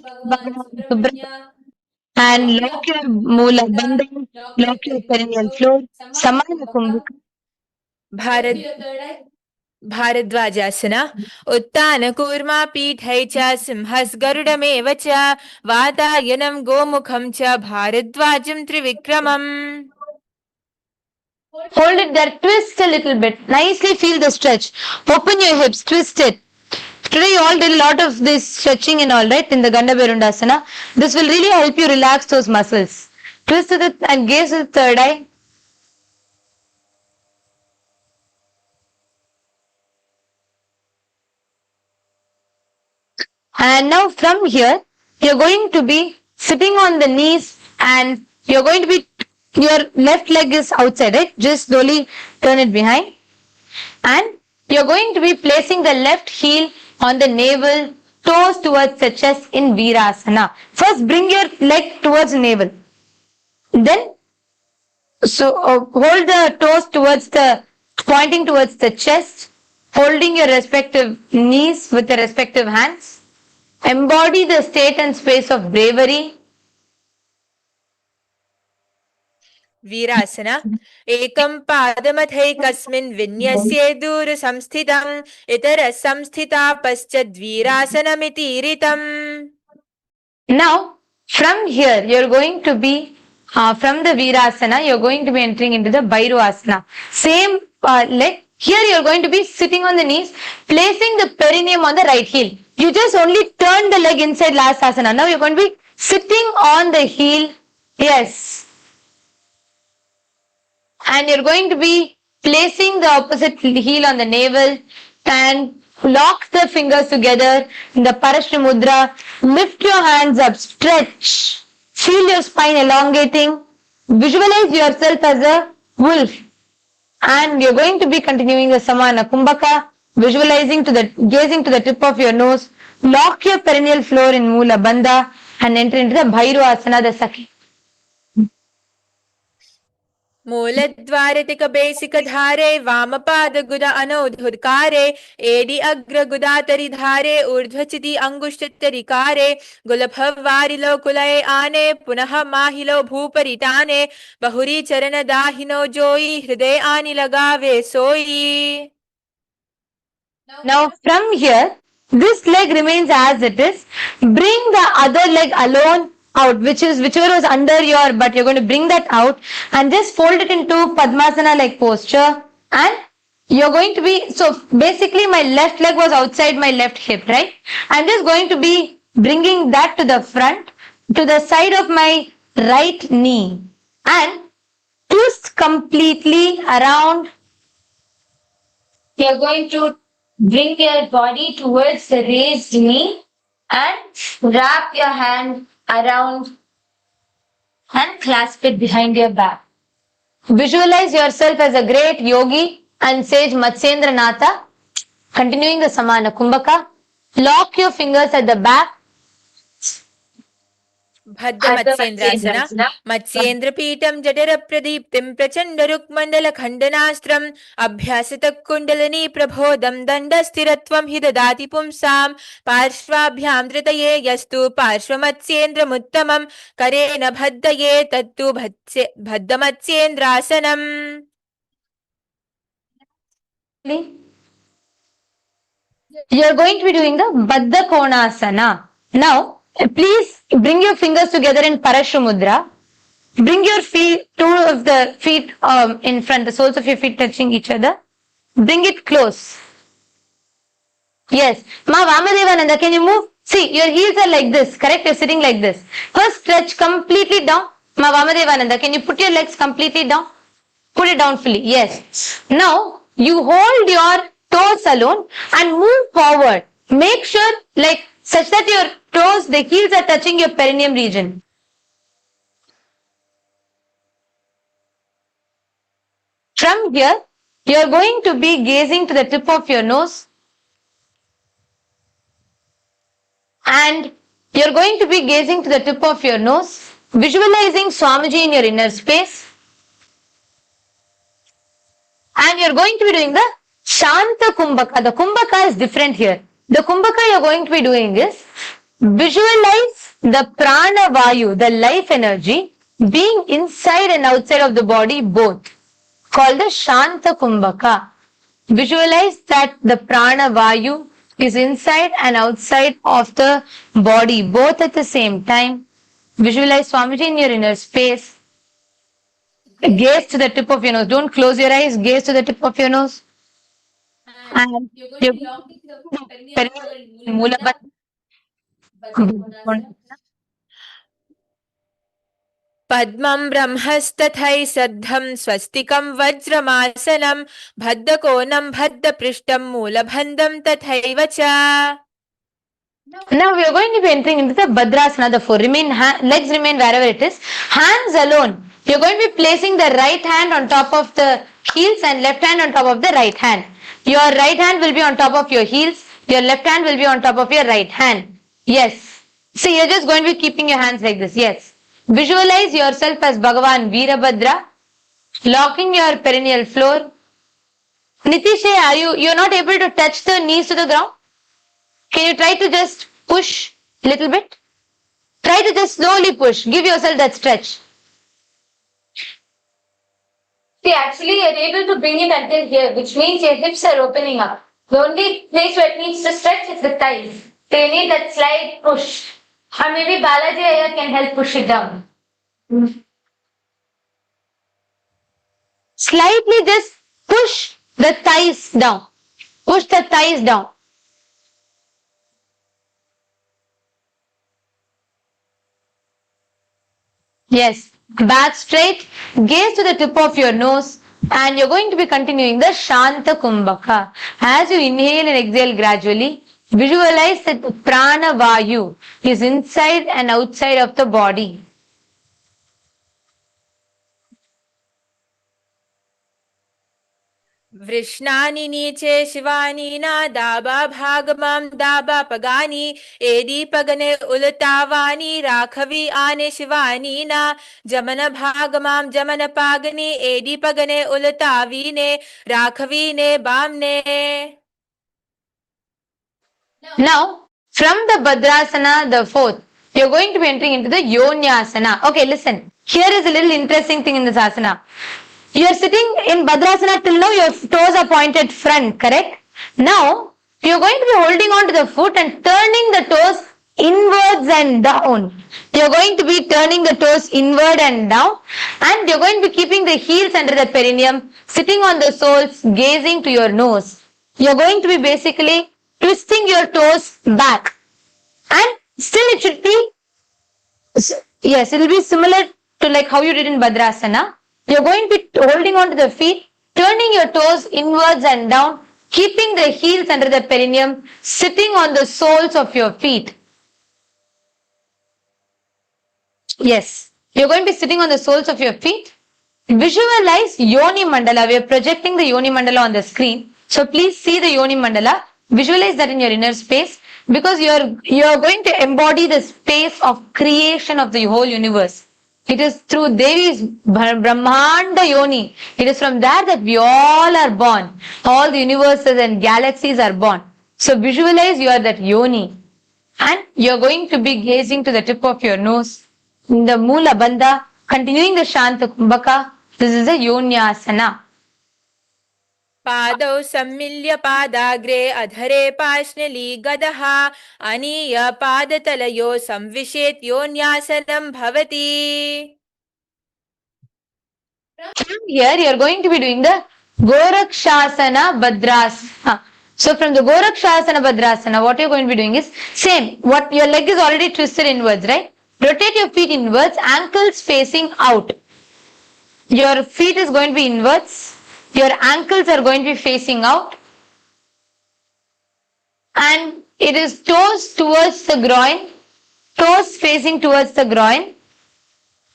and lock your Mula Bandha, lock your perineal floor, Samana Kumbhaka. भारद्वाजासना उत्तानकूर्मा पीठै च सिंहस्गरुडमेव च वातायनं गोमुखं च भारद्वाजं त्रिविक्रमम्. Hold it there, twist a little bit. Nicely feel the stretch. Open your hips, twist it. Today you all did a lot of this stretching and all, right, in the Gandhabherundasana. This will really help you relax those muscles. Twist it and gaze with the third eye. And now from here, you're going to be sitting on the knees and you're going to be, your left leg is outside, right? Just slowly turn it behind. And you're going to be placing the left heel on the navel, toes towards the chest in Virasana. First, bring your leg towards the navel. Then, hold the toes towards pointing towards the chest, holding your respective knees with the respective hands. Embody the state and space of bravery. वीरासना एकं पादमथैकस्मिन् विन्यस्ये दूरसंस्थितम् इतरसंस्थिता पश्चाद्वीरासनमितीरितम्. Now, from here, you're going to be, from the Virasana, you're going to be entering into the Bhairuvasana. Same leg. Here you're going to be sitting on the knees, placing the perineum on the right heel. You just only turn the leg inside last asana. Now you're going to be sitting on the heel. Yes. And you're going to be placing the opposite heel on the navel and lock the fingers together in the Parashri Mudra. Lift your hands up, stretch. Feel your spine elongating. Visualize yourself as a wolf. And you're going to be continuing the Samana Kumbhaka, gazing to the tip of your nose. Lock your perineal floor in Mula Bandha and enter into the Bhairuvasana, the Sakhi. मूलद्वारतिकबेसिकधारे वामपादगुदा अनौधुत्कारे एडि अग्रगुदातरिधारे ऊर्ध्वचिति अंगुष्ठतरिकारे गुलभवारिलो कुलये आने पुनः माहिलो भूपरिताने बहुरी चरण दाहिनो जोई हृदय आनि लगावे सोई. Now from here, this leg remains as it is. Bring the other leg alone out, whichever was under your butt. You're going to bring that out and just fold it into Padmasana like posture. And you're going to be, so basically my left leg was outside my left hip, right? I'm just going to be bringing that to the front, to the side of my right knee and twist completely around. You're going to bring your body towards the raised knee and wrap your hand around and clasp it behind your back. Visualize yourself as a great yogi and sage Matsyendranatha, continuing the Samana Kumbhaka. Lock your fingers at the back. Bhadda Matsyendrasana. Matsyendrapītam jadara pradīptim prachanda rukmandala khandanastram abhyasita kundalini prabhodam dandasthiratvam hidadati pumsam parshvabhyam dritaye yastu parshvamatsyendra muttamam karena bhaddaye tattu bhadda Matsyendrasanam. You are going to be doing the Baddha Konasana. Now, please bring your fingers together in Parashumudra. Bring your feet, two of the feet in front, the soles of your feet touching each other. Bring it close. Yes. Ma Vamadevananda, can you move? See, your heels are like this, correct? You're sitting like this. First, stretch completely down. Ma Vamadevananda, can you put your legs completely down? Put it down fully. Yes. Now, you hold your toes alone and move forward. Make sure, like, such that your toes, the heels are touching your perineum region. From here, you are going to be gazing to the tip of your nose. And you're going to be gazing to the tip of your nose, visualizing Swamiji in your inner space. And you're going to be doing the Shanta Kumbhaka. The Kumbhaka is different here. The Kumbhaka you're going to be doing is visualize the Prana Vayu, the life energy, being inside and outside of the body both, called the Shanta Kumbhaka. Visualize that the Prana Vayu is inside and outside of the body, both at the same time. Visualize Swamiji in your inner space. Gaze to the tip of your nose. Don't close your eyes. Gaze to the tip of your nose. And you're Padmam brahmastathai saddham swastikam vajramasanam bhaddakonam bhaddapristham moolabhandam tathaivacha. Now we are going to be entering into the Bhadrasana. The four legs remain wherever it is. Hands alone. You are going to be placing the right hand on top of the heels and left hand on top of the right hand. Your right hand will be on top of your heels. Your left hand will be on top of your right hand. Yes. So you are just going to be keeping your hands like this. Yes. Visualize yourself as Bhagavan Veerabhadra, locking your perineal floor. Nitishe, you're not able to touch the knees to the ground? Can you try to just push a little bit? Try to just slowly push. Give yourself that stretch. See, actually you're able to bring it until here, which means your hips are opening up. The only place where it needs to stretch is the thighs. So you need that slight push. Or maybe Balaji here can help push it down. Slightly just push the thighs down. Push the thighs down. Yes, back straight, gaze to the tip of your nose, and you're going to be continuing the Shanta Kumbhaka. As you inhale and exhale gradually, visualize that the Prana Vayu is inside and outside of the body. Vrishnani niche shivani na daba bhagamam daba pagani edi pagane ulatavani rakhavi ane shivani na jamana bhagamam jamana pagani edi pagane ulatavine rakhavi ne bamne. Now, from the Bhadrasana, the fourth, you're going to be entering into the Yonyasana. Okay, listen. Here is a little interesting thing in this asana. You are sitting in Bhadrasana till now, your toes are pointed front, correct? Now, you are going to be holding on to the foot and turning the toes inwards and down. You are going to be turning the toes inward and down, and you are going to be keeping the heels under the perineum, sitting on the soles, gazing to your nose. You are going to be basically twisting your toes back, and still it should be, yes, it will be similar to like how you did in Bhadrasana. You are going to be holding on to the feet, turning your toes inwards and down, keeping the heels under the perineum, sitting on the soles of your feet. Yes, You're going to be sitting on the soles of your feet. Visualize Yoni Mandala. We are projecting the Yoni Mandala on the screen. So please see the Yoni Mandala. Visualize that in your inner space, because you're going to embody the space of creation of the whole universe. It is through Devi's Brahmanda Yoni. It is from there that we all are born. All the universes and galaxies are born. So visualize you are that Yoni. And you're going to be gazing to the tip of your nose. In the Mula Bandha, continuing the Shanta Kumbhaka. This is a Yonyasana. पादौ सम्मिल्य पादाग्रे अधरे पार्श्वली गदः अनीय पादतलयो संविशेत योन्यासनं भवति. From here, you are going to be doing the Gorakshasana Bhadrasana. So from the Gorakshasana Bhadrasana, what you are going to be doing is same. What your leg is already twisted inwards, right? Rotate your feet inwards, ankles facing out. Your feet is going to be inwards. Your ankles are going to be facing out. And it is toes towards the groin, toes facing towards the groin.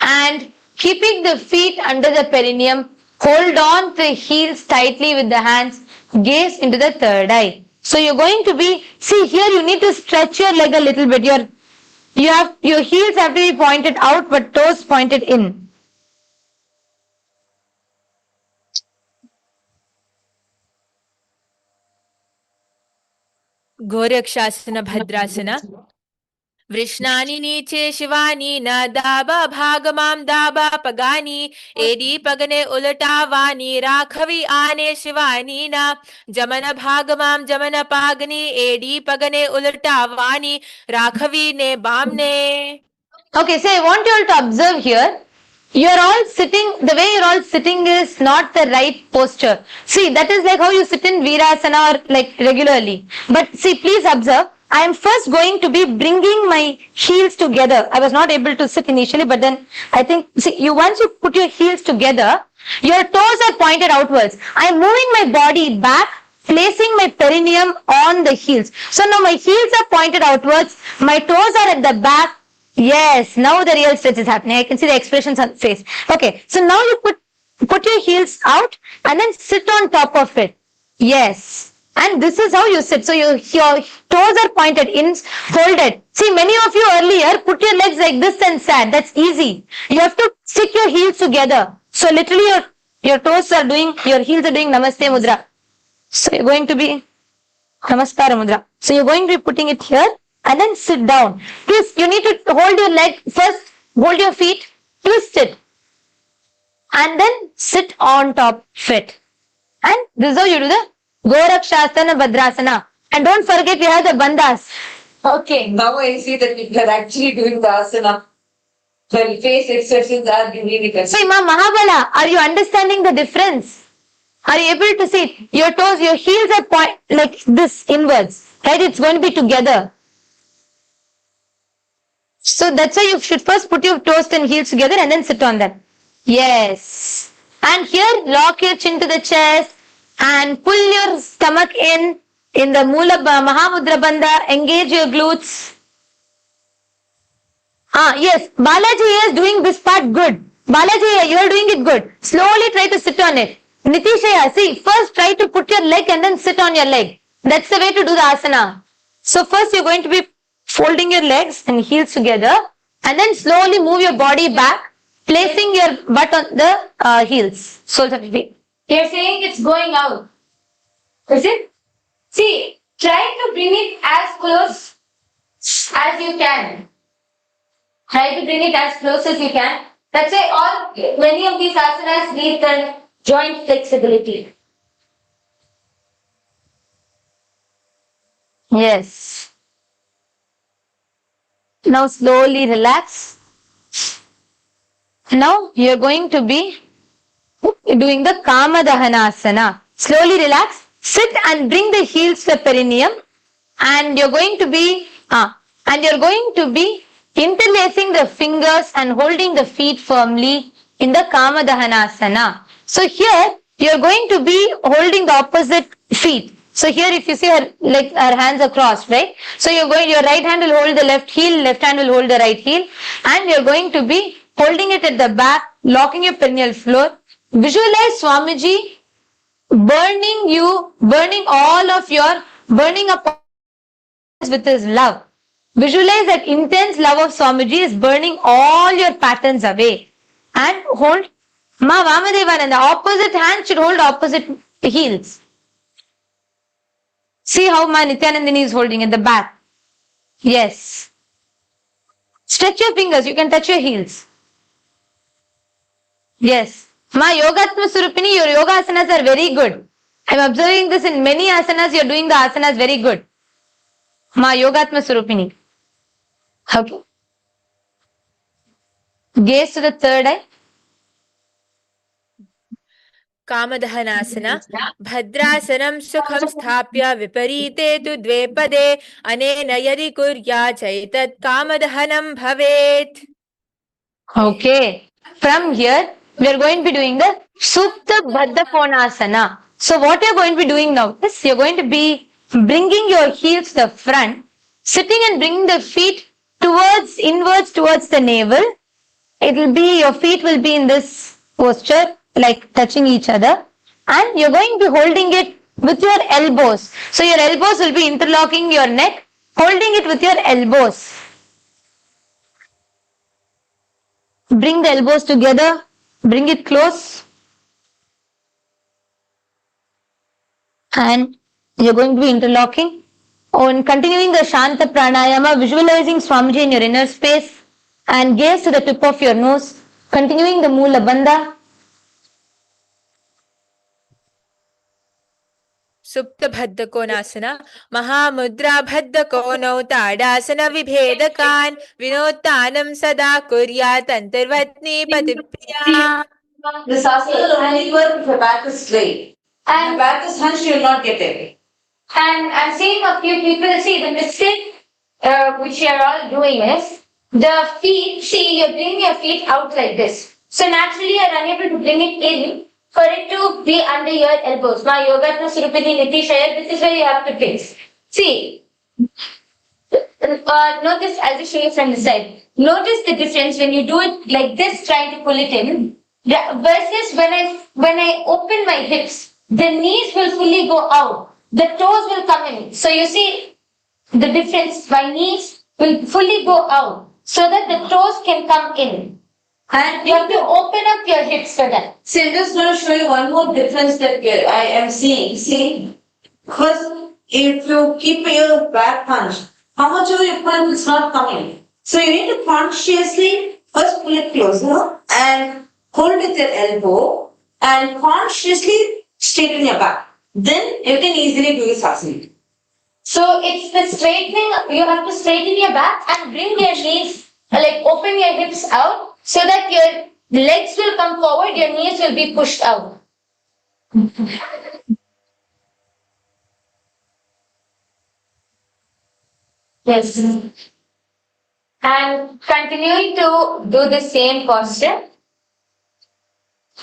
And keeping the feet under the perineum, hold on to the heels tightly with the hands, gaze into the third eye. So you're going to be, see here you need to stretch your leg a little bit. Your heels have to be pointed out but toes pointed in. गोरक्षासन भद्रासन वृष्णानि नीचे शिवानी न दाबा भागमाम दाबा Pagani AD पगने उलटावानी राखवी आने शिवानी न जमन भागमाम जमन पागनी AD पगने उलटावानी राखवी ने Bamne. Okay, so I want you all to observe here. You are all sitting, the way you are all sitting is not the right posture. See, that is like how you sit in Virasana or like regularly. But see, please observe. I am first going to be bringing my heels together. I was not able to sit initially, but then I think, see, once you put your heels together, your toes are pointed outwards. I am moving my body back, placing my perineum on the heels. So now my heels are pointed outwards, my toes are at the back. Yes, now the real stretch is happening. I can see the expressions on the face. Okay, so now you put your heels out and then sit on top of it. Yes. And this is how you sit. So your toes are pointed in, folded. See, many of you earlier put your legs like this and sat. That's easy. You have to stick your heels together. So literally your toes are doing, your heels are doing Namaste Mudra. So you're going to be Namaskara Mudra. So you're going to be putting it here and then sit down. Please, you need to hold your leg, first hold your feet, twist it. And then sit on top of it. And this is how you do the Gorakshasana Bhadrasana. And don't forget you have the bandhas. Okay, now I see that you are actually doing the asana. Well, face expressions are giving it. So Imam Mahabala, are you understanding the difference? Are you able to see? Your toes, your heels are like this inwards. Right? It's going to be together. So that's why you should first put your toes and heels together and then sit on them. Yes. And here, lock your chin to the chest and pull your stomach in the Mula Mahamudra Bandha. Engage your glutes. Yes. Balaji is doing this part good. Balaji, you are doing it good. Slowly try to sit on it. Nitishaya, see, first try to put your leg and then sit on your leg. That's the way to do the asana. So first you're going to be folding your legs and heels together and then slowly move your body back, placing your butt on the heels, soles of your feet. You're saying it's going out. Is it? See, try to bring it as close as you can. Try to bring it as close as you can. That's why many of these asanas need the joint flexibility. Yes. Now slowly relax. Now you are going to be doing the Kama Dahanasana. Slowly relax. Sit and bring the heels to the perineum. And you're going to be interlacing the fingers and holding the feet firmly in the Kama Dahanasana. So here you're going to be holding the opposite feet. So here if you see her hands are crossed, right? So your right hand will hold the left heel, left hand will hold the right heel, and you're going to be holding it at the back, locking your perineal floor. Visualize Swamiji burning up with his love. Visualize that intense love of Swamiji is burning all your patterns away. And hold Ma Vamadevan, and the opposite hand should hold opposite heels. See how Ma Nithyanandini is holding at the back. Yes. Stretch your fingers, you can touch your heels. Yes. Ma Yogatma Surupini, your yoga asanas are very good. I'm observing this in many asanas, you're doing the asanas very good. Ma Yogatma Surupini. Okay. Gaze to the third eye. कामदहनासना भद्रासनं सुखं स्थाप्य विपरीते तु द्वे पदे अनेन यदि कुर्यात् चैतत् कामदहनं भवेत्. Okay. From here, we are going to be doing the Supta Baddha Konasana. So what you are going to be doing now is you are going to be bringing your heels to the front, sitting and bringing the feet inwards towards the navel. Your feet will be in this posture, like touching each other, and you're going to be holding it with your elbows. So your elbows will be interlocking your neck, holding it with your elbows. Bring the elbows together, bring it close, and you're going to be interlocking. On continuing the Shanta Pranayama, visualizing Swamiji in your inner space, and gaze to the tip of your nose, continuing the Mula Bandha. सुप्त भद्द कोनासना महामुद्रा भद्द कोनौ ताडासन विभेदकान् विनोत्तानं सदा कुर्यात् अंतर्वत्नी पतिप्रिया. This asana will only work if your back is straight. And if back is hunched, you will not get it. And I'm seeing a few people, see the mistake which you are all doing is the feet, see you're bringing your feet out like this. So naturally you're unable to bring it in for it to be under your elbows. Ma Yogatma Surupini Niti Shayar, this is where you have to place. See, notice, I'll just show you from the side. Notice the difference when you do it like this, trying to pull it in, versus when I open my hips, the knees will fully go out, the toes will come in. So you see the difference, my knees will fully go out so that the toes can come in. And you have to open up your hips for that. See, I'm just going to show you one more difference that I am seeing. See, first, if you keep your back hunched, how much of your punch is not coming? So you need to consciously first pull it closer and hold with your elbow and consciously straighten your back. Then you can easily do this asana. So it's the straightening, you have to straighten your back and bring your knees, like open your hips out so that your legs will come forward, your knees will be pushed out. Yes. And continuing to do the same posture.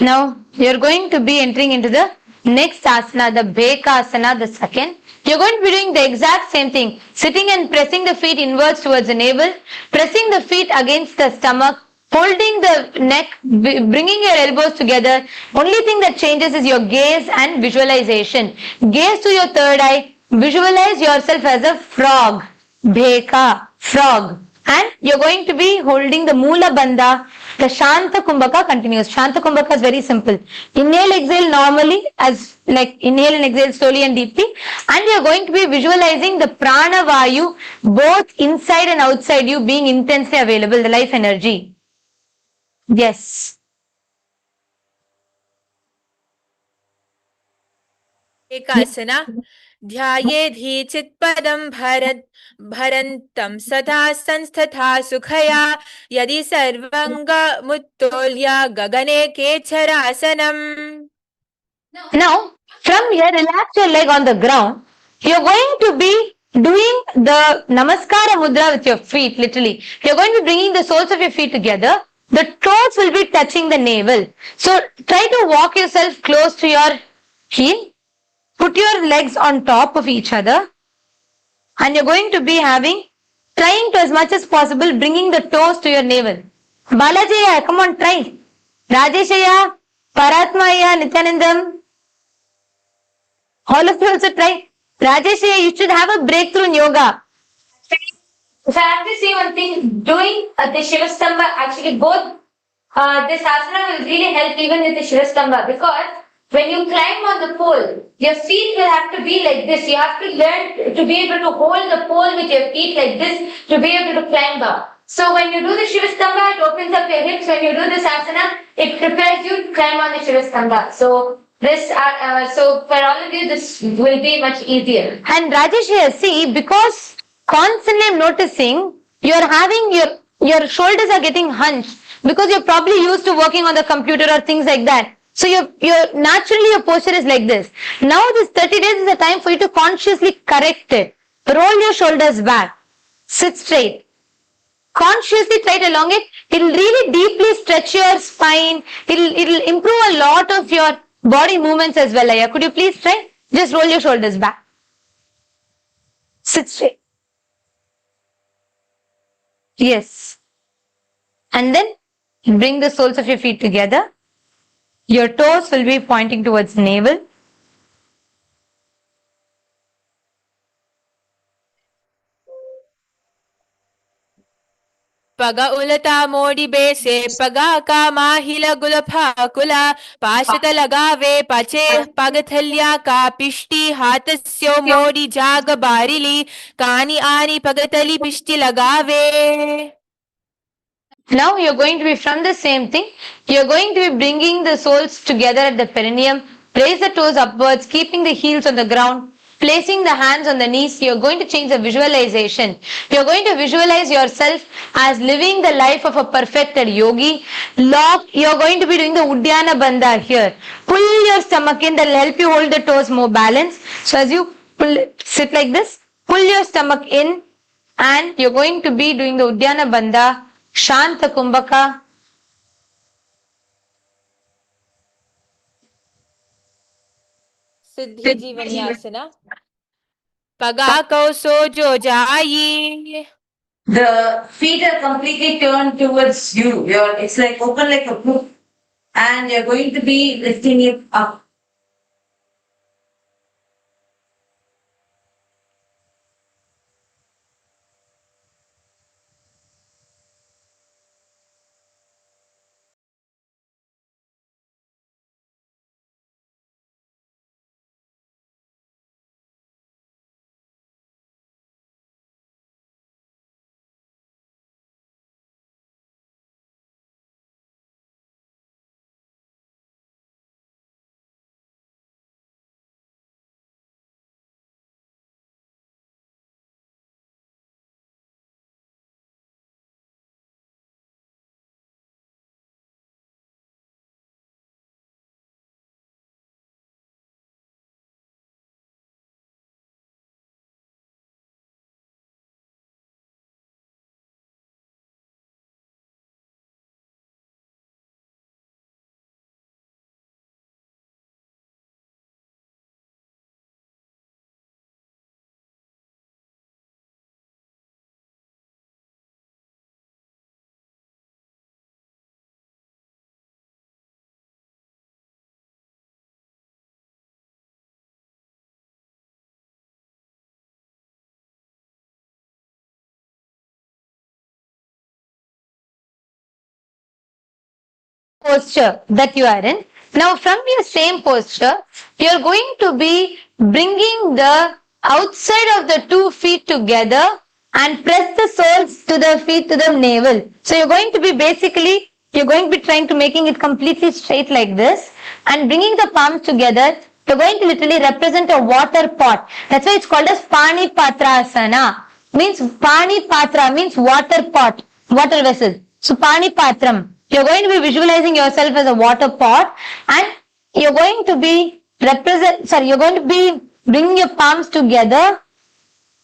Now, you're going to be entering into the next asana, the Bhekasana, the second. You're going to be doing the exact same thing. Sitting and pressing the feet inwards towards the navel, pressing the feet against the stomach, holding the neck, bringing your elbows together. Only thing that changes is your gaze and visualization. Gaze to your third eye. Visualize yourself as a frog. Bheka, frog. And you're going to be holding the Mula Bandha. The Shanta Kumbhaka continues. Shanta Kumbhaka is very simple. Inhale, exhale normally, as like inhale and exhale slowly and deeply. And you're going to be visualizing the Prana Vayu, both inside and outside you, being intensely available, the life energy. Yes. एकasana ध्यायेद्धि चित्पदं भरन्तं सदा संस्थथा सुखया यदि सर्वाङ्गमुत्तोल्य गगने केचरासनम्. Now, from here, relax your leg on the ground. You're going to be doing the Namaskara Mudra with your feet, literally. You're going to be bringing the soles of your feet together. The toes will be touching the navel. So, try to walk yourself close to your heel. Put your legs on top of each other. And you're going to be trying to as much as possible, bringing the toes to your navel. Balajaya, come on, try. Rajeshaya, Paratmaya, Nithyanandam. All of you also try. Rajeshaya, you should have a breakthrough in yoga. If I have to say one thing, doing the Shiva Stambha, actually both this asana will really help even with the Shiva Stambha, because when you climb on the pole, your feet will have to be like this. You have to learn to be able to hold the pole with your feet like this to be able to climb up. So when you do the Shiva Stambha, it opens up your hips. When you do this asana, it prepares you to climb on the Shiva Stambha. So this, so for all of you, this will be much easier. And Rajesh here, see, because constantly I'm noticing you're having your shoulders are getting hunched because you're probably used to working on the computer or things like that. So your naturally your posture is like this. Now this 30 days is the time for you to consciously correct it. Roll your shoulders back. Sit straight. Consciously try to elongate. It'll really deeply stretch your spine. It'll improve a lot of your body movements as well. Aya. Could you please try? Just roll your shoulders back. Sit straight. Yes. And then bring the soles of your feet together. Your toes will be pointing towards navel. Paga ulata modi bese, paga kama hila gulapha kula, pashata lagave pache, pagathalya ka pishti hatasyo modi jaga barili, kani ani pagatali pishti lagave. Now you're going to be from the same thing. You're going to be bringing the soles together at the perineum. Raise the toes upwards, keeping the heels on the ground. Placing the hands on the knees, you're going to change the visualization. You're going to visualize yourself as living the life of a perfected yogi. You're going to be doing the Uddiyana Bandha here. Pull your stomach in, that will help you hold the toes more balanced. So as you sit like this, pull your stomach in, and you're going to be doing the Uddiyana Bandha, Shanta Kumbhaka. Siddhi ji vinyasana. Paga kauso jo jayi. The feet are completely turned towards you. It's like open like a book, and you're going to be lifting it up. Posture that you are in. Now from your same posture, you are going to be bringing the outside of the 2 feet together and press the soles to the feet to the navel. So you're going to be trying to making it completely straight like this and bringing the palms together. You're going to literally represent a water pot. That's why it's called as Pani Patrasana. Means Pani Patra means water pot, water vessel. So Pani Patram. You're going to be visualizing yourself as a water pot, and you're going to be bringing your palms together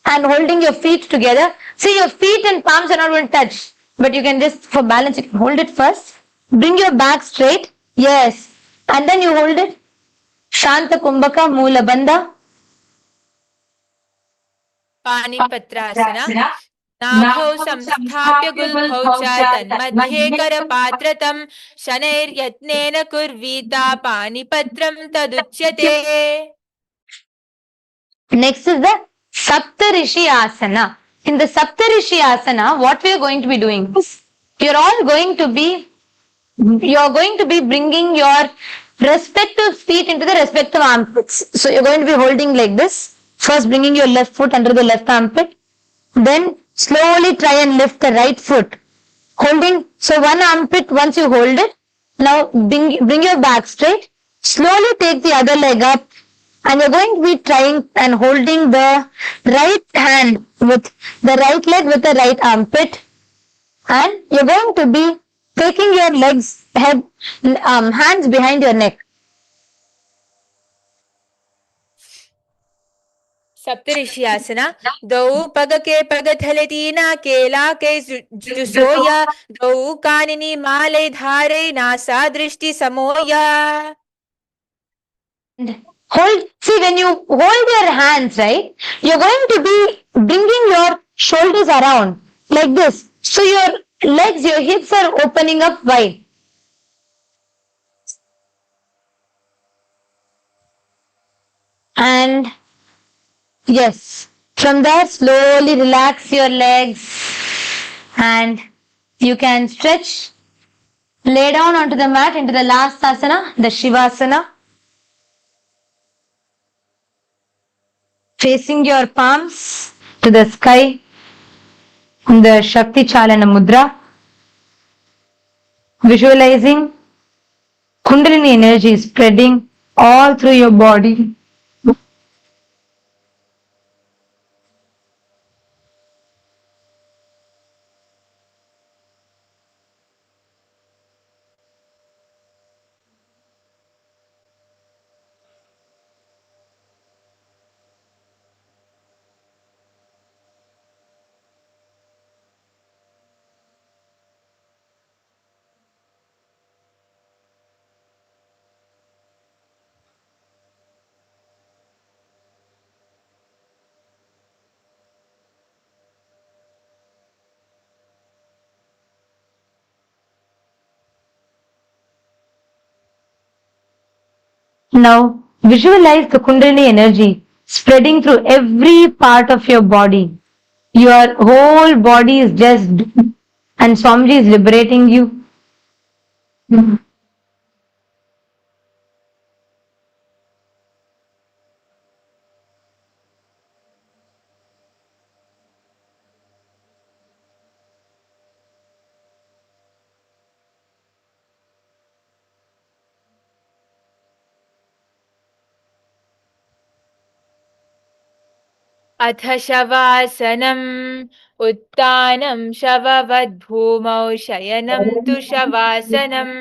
and holding your feet together. See, your feet and palms are not going to touch, but you can just, for balance, you can hold it first. Bring your back straight. Yes. And then you hold it. Shanta Kumbhaka Moola Bandha. Pani Patrasana. नाभौ संस्थाप्य गुल्फौ च तन्मध्ये करपात्रतं शनैर्यत्नेन कुर्वीता पानिपत्रं तदुच्यते. Next is the Saptarishi Asana. In the Saptarishi Asana, what we are going to be doing is, you're going to be bringing your respective feet into the respective armpits. So you're going to be holding like this. First bringing your left foot under the left armpit. Then slowly try and lift the right foot. Holding, so one armpit, once you hold it, now bring your back straight. Slowly take the other leg up, and you're going to be trying and holding the right hand with the right leg with the right armpit, and you're going to be taking your legs, hands behind your neck. सप्तऋष्यासना द्वौ पगके पगथलतीना केलाके जुसोय द्वौ कानिनि माले धारे NASA दृष्टि समोय. See, when you hold your hands, right, you're going to be bringing your shoulders around like this. So your legs, your hips are opening up wide. And yes, from there slowly relax your legs and you can stretch. Lay down onto the mat into the last asana, the Shivasana. Facing your palms to the sky, the Shakti Chalana Mudra. Visualizing Kundalini energy spreading all through your body. Now visualize the Kundalini energy spreading through every part of your body. Your whole body is just, and Swamiji is liberating you. अथ शवासनम् उत्तानं शववद्भूमौ शयनं तु शवासनम्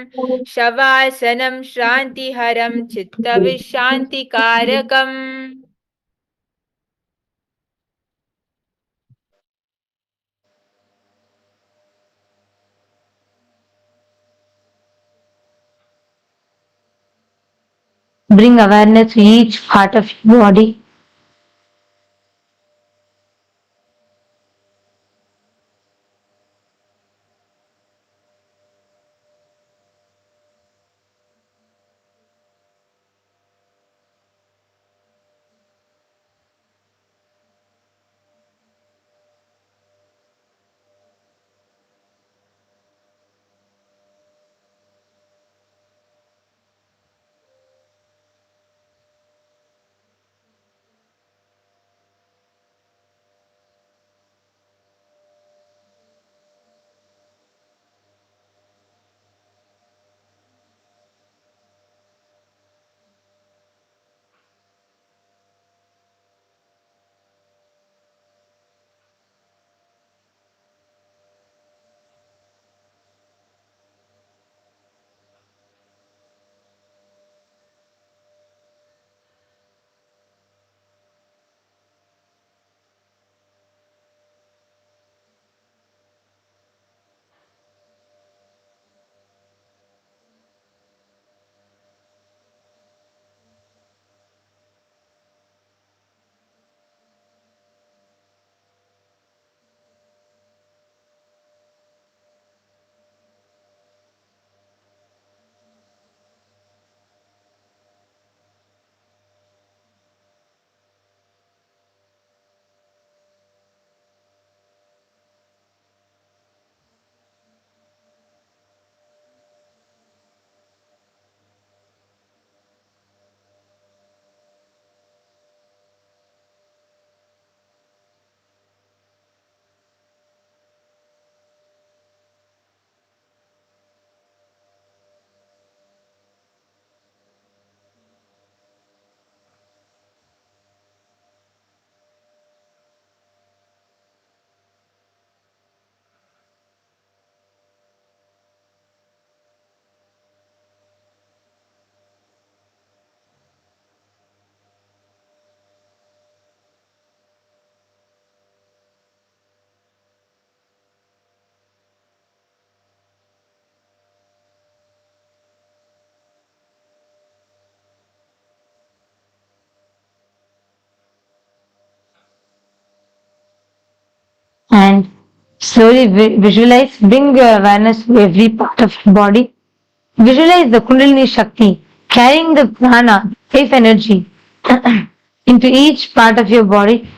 शवासनं श्रान्तिहरं चित्तविश्रान्तिकारकम्. Bring awareness to each part of your body. And slowly visualize, bring your awareness to every part of your body. Visualize the Kundalini Shakti carrying the prana, life energy into each part of your body.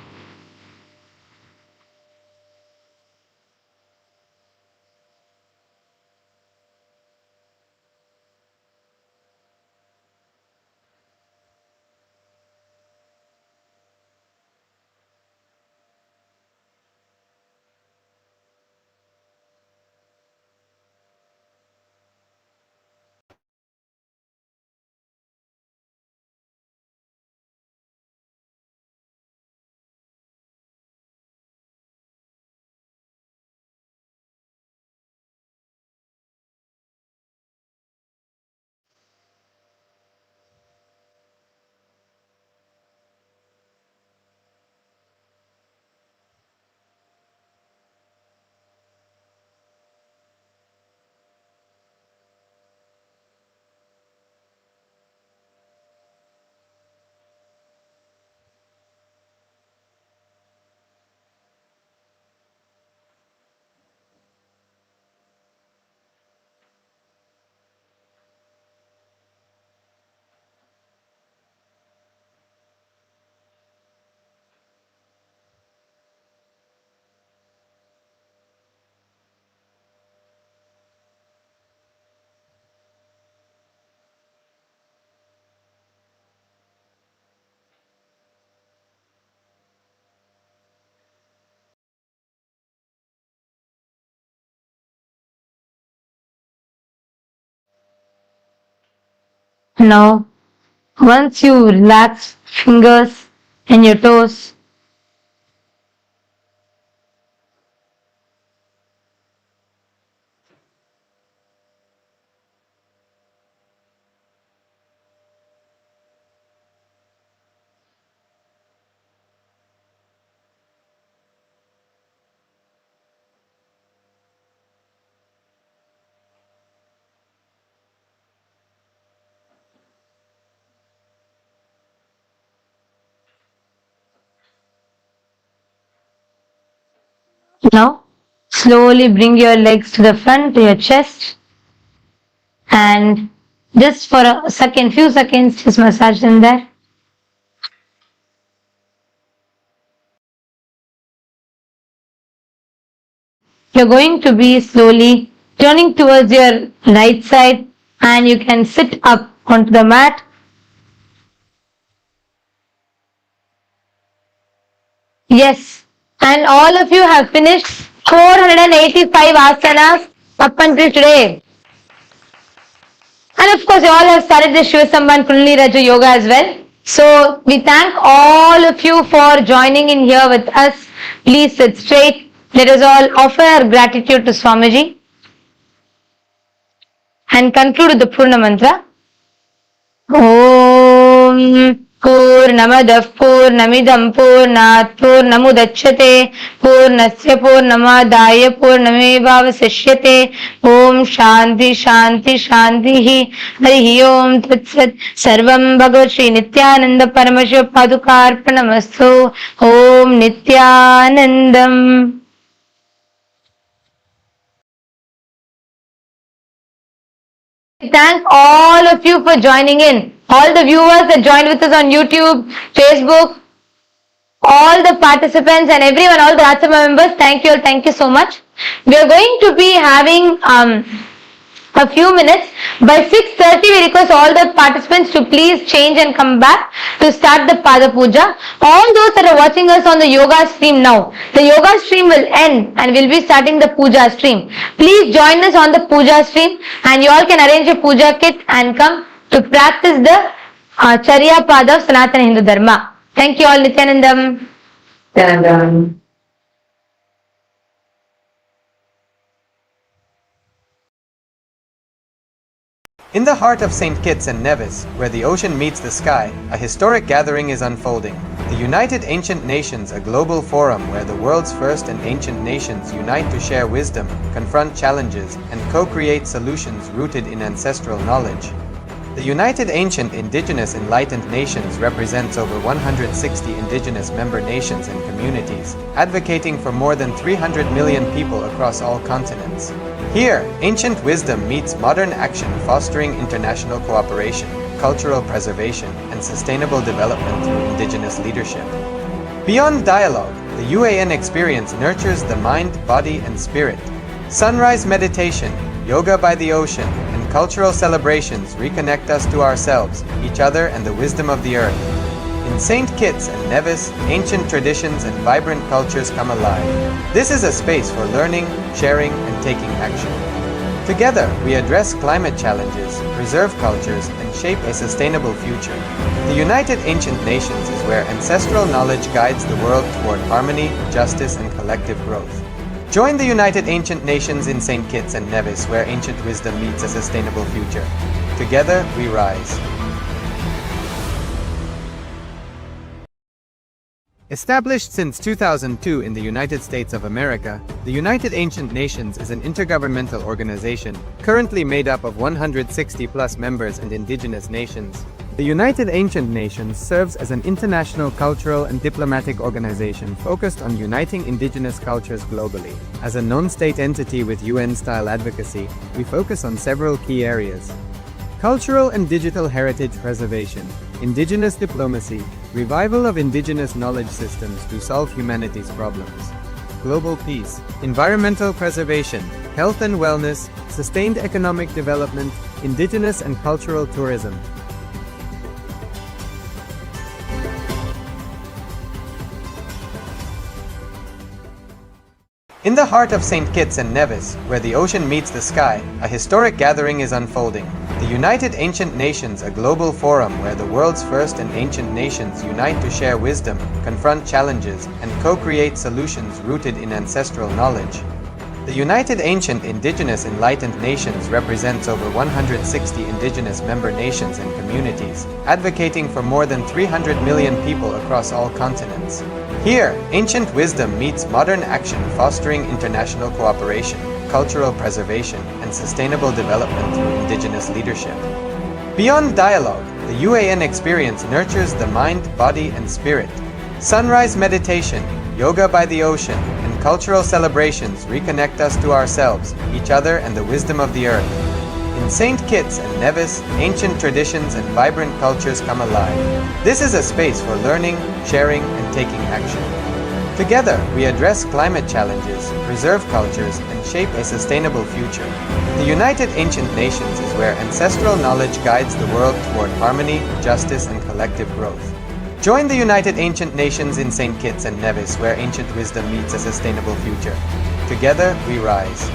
Now, once you relax fingers and your toes, now slowly bring your legs to the front, to your chest, and just for a second, few seconds, just massage them there. You're going to be slowly turning towards your right side, and you can sit up onto the mat. Yes, and all of you have finished 485 asanas up until today. And of course, you all have started the Shiva Stambha and Kundalini Raja Yoga as well. So, we thank all of you for joining in here with us. Please sit straight. Let us all offer our gratitude to Swamiji and conclude with the Purna Mantra. Om Purnamadah Purnamidam Purnat Purnamudachyate Purnasya Purnamadaya Purnamevavasishyate Om Shanti Shanti Shanti Harihi Om Tatsat Sarvam Bhagavad Shri Nithyananda Paramashiva Padukarpanamastu Om Nithyanandam. Thank all of you for joining in. All the viewers that joined with us on YouTube, Facebook, all the participants and everyone, all the Ratsabha members, thank you all, thank you so much. We are going to be having a few minutes. By 6:30 we request all the participants to please change and come back to start the Pada Puja. All those that are watching us on the yoga stream now, the yoga stream will end and we'll be starting the Puja stream. Please join us on the Puja stream and you all can arrange a Puja kit and come to practice the Charya Pada of Sanatana Hindu Dharma. Thank you all. Nithyanandam. Nithyanandam. In the heart of St. Kitts and Nevis, where the ocean meets the sky, a historic gathering is unfolding. The United Ancient Nations, a global forum where the world's first and ancient nations unite to share wisdom, confront challenges, and co-create solutions rooted in ancestral knowledge. The United Ancient Indigenous Enlightened Nations represents over 160 indigenous member nations and communities, advocating for more than 300 million people across all continents. Here, ancient wisdom meets modern action, fostering international cooperation, cultural preservation, and sustainable development through indigenous leadership. Beyond dialogue, the UAN experience nurtures the mind, body, and spirit. Sunrise meditation, yoga by the ocean, and cultural celebrations reconnect us to ourselves, each other, and the wisdom of the earth. In St. Kitts and Nevis, ancient traditions and vibrant cultures come alive. This is a space for learning, sharing, and taking action. Together, we address climate challenges, preserve cultures, and shape a sustainable future. The United Ancient Nations is where ancestral knowledge guides the world toward harmony, justice, and collective growth. Join the United Ancient Nations in St. Kitts and Nevis, where ancient wisdom meets a sustainable future. Together, we rise. Established since 2002 in the United States of America, the United Ancient Nations is an intergovernmental organization, currently made up of 160+ members and indigenous nations. The United Ancient Nations serves as an international cultural and diplomatic organization focused on uniting indigenous cultures globally. As a non-state entity with UN-style advocacy, we focus on several key areas: cultural and digital heritage preservation, indigenous diplomacy, revival of indigenous knowledge systems to solve humanity's problems, global peace, environmental preservation, health and wellness, sustained economic development, indigenous and cultural tourism. In the heart of St. Kitts and Nevis, where the ocean meets the sky, a historic gathering is unfolding. The United Ancient Nations, a global forum where the world's first and ancient nations unite to share wisdom, confront challenges, and co-create solutions rooted in ancestral knowledge. The United Ancient Indigenous Enlightened Nations represents over 160 indigenous member nations and communities, advocating for more than 300 million people across all continents. Here, ancient wisdom meets modern action, fostering international cooperation, cultural preservation, and sustainable development through indigenous leadership. Beyond dialogue, the UAN experience nurtures the mind, body, and spirit. Sunrise meditation, yoga by the ocean, and cultural celebrations reconnect us to ourselves, each other, and the wisdom of the earth. In St. Kitts and Nevis, ancient traditions and vibrant cultures come alive. This is a space for learning, sharing, and taking action. Together, we address climate challenges, preserve cultures, and shape a sustainable future. The United Ancient Nations is where ancestral knowledge guides the world toward harmony, justice, and collective growth. Join the United Ancient Nations in St. Kitts and Nevis, where ancient wisdom meets a sustainable future. Together, we rise.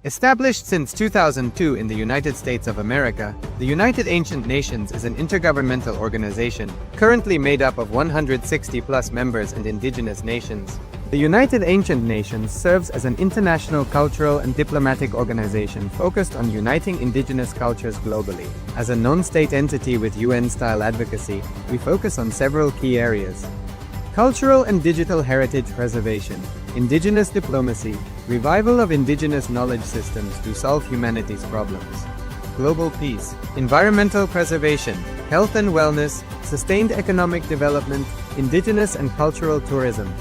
Established since 2002 in the United States of America, the United Ancient Nations is an intergovernmental organization, currently made up of 160+ members and indigenous nations. The United Ancient Nations serves as an international cultural and diplomatic organization focused on uniting indigenous cultures globally. As a non-state entity with UN-style advocacy, we focus on several key areas: cultural and digital heritage preservation, indigenous diplomacy, revival of indigenous knowledge systems to solve humanity's problems, global peace, environmental preservation, health and wellness, sustained economic development, indigenous and cultural tourism.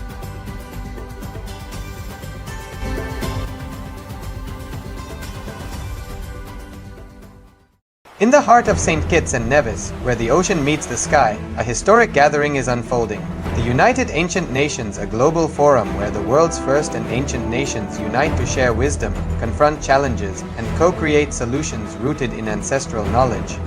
In the heart of St. Kitts and Nevis, where the ocean meets the sky, a historic gathering is unfolding. The United Ancient Nations, a global forum where the world's first and ancient nations unite to share wisdom, confront challenges, and co-create solutions rooted in ancestral knowledge.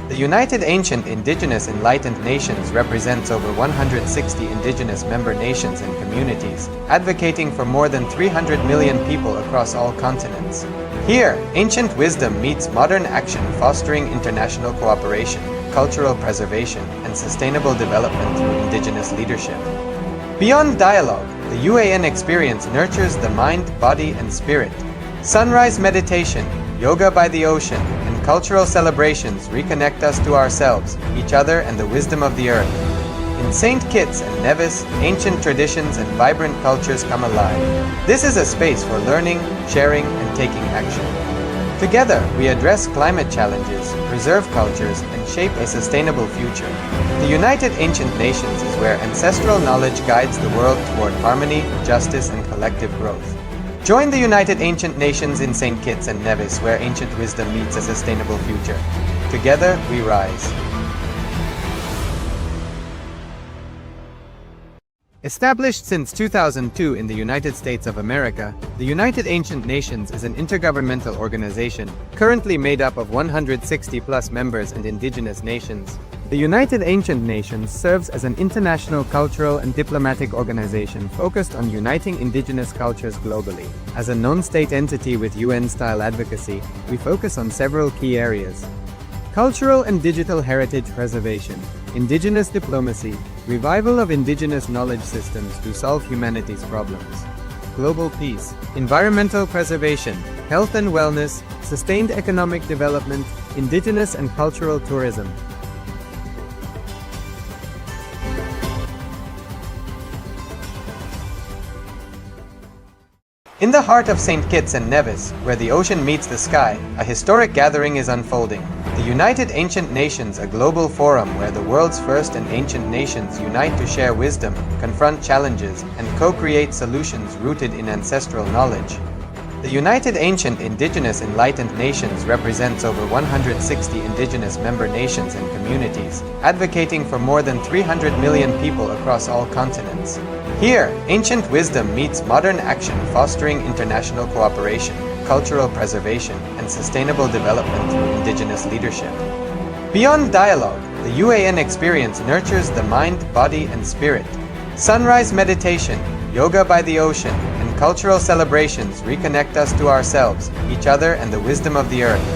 The United Ancient Indigenous Enlightened Nations represents over 160 indigenous member nations and communities, advocating for more than 300 million people across all continents. Here, ancient wisdom meets modern action, fostering international cooperation, cultural preservation, and sustainable development through indigenous leadership. Beyond dialogue, the UAN experience nurtures the mind, body, and spirit. Sunrise meditation, yoga by the ocean, and cultural celebrations reconnect us to ourselves, each other, and the wisdom of the earth. In St. Kitts and Nevis, ancient traditions and vibrant cultures come alive. This is a space for learning, sharing, and taking action. Together, we address climate challenges, preserve cultures, and shape a sustainable future. The United Ancient Nations is where ancestral knowledge guides the world toward harmony, justice, and collective growth. Join the United Ancient Nations in St. Kitts and Nevis, where ancient wisdom meets a sustainable future. Together, we rise. Established since 2002 in the United States of America, the United Ancient Nations is an intergovernmental organization currently made up of 160+ members and indigenous nations. The United Ancient Nations serves as an international cultural and diplomatic organization focused on uniting indigenous cultures globally. As a non-state entity with UN-style advocacy, we focus on several key areas: cultural and digital heritage preservation, indigenous diplomacy, revival of indigenous knowledge systems to solve humanity's problems, global peace, environmental preservation, health and wellness, sustained economic development, indigenous and cultural tourism. In the heart of St. Kitts and Nevis, where the ocean meets the sky, a historic gathering is unfolding. The United Ancient Nations, a global forum where the world's first and ancient nations unite to share wisdom, confront challenges, and co-create solutions rooted in ancestral knowledge. The United Ancient Indigenous Enlightened Nations represents over 160 indigenous member nations and communities, advocating for more than 300 million people across all continents. Here, ancient wisdom meets modern action, fostering international cooperation, cultural preservation, and sustainable development through indigenous leadership. Beyond dialogue, the UAN experience nurtures the mind, body, and spirit. Sunrise meditation, yoga by the ocean, and cultural celebrations reconnect us to ourselves, each other, and the wisdom of the earth.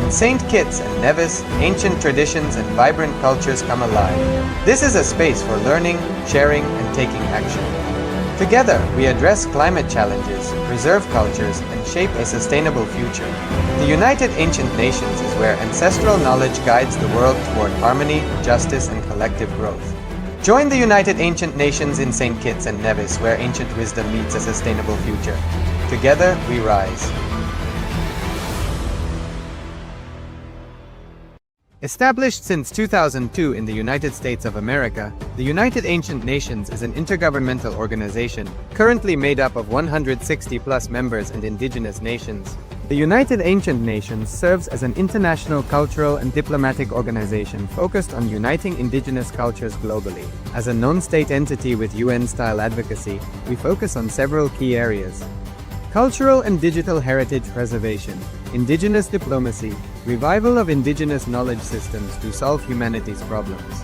In St. Kitts and Nevis, ancient traditions and vibrant cultures come alive. This is a space for learning, sharing, and taking action. Together, we address climate challenges, preserve cultures, and shape a sustainable future. The United Ancient Nations is where ancestral knowledge guides the world toward harmony, justice, and collective growth. Join the United Ancient Nations in St. Kitts and Nevis, where ancient wisdom meets a sustainable future. Together, we rise. Established since 2002 in the United States of America, the United Ancient Nations is an intergovernmental organization currently made up of 160+ members and indigenous nations. The United Ancient Nations serves as an international cultural and diplomatic organization focused on uniting indigenous cultures globally. As a non-state entity with UN-style advocacy, we focus on several key areas: cultural and digital heritage preservation, indigenous diplomacy, revival of indigenous knowledge systems to solve humanity's problems,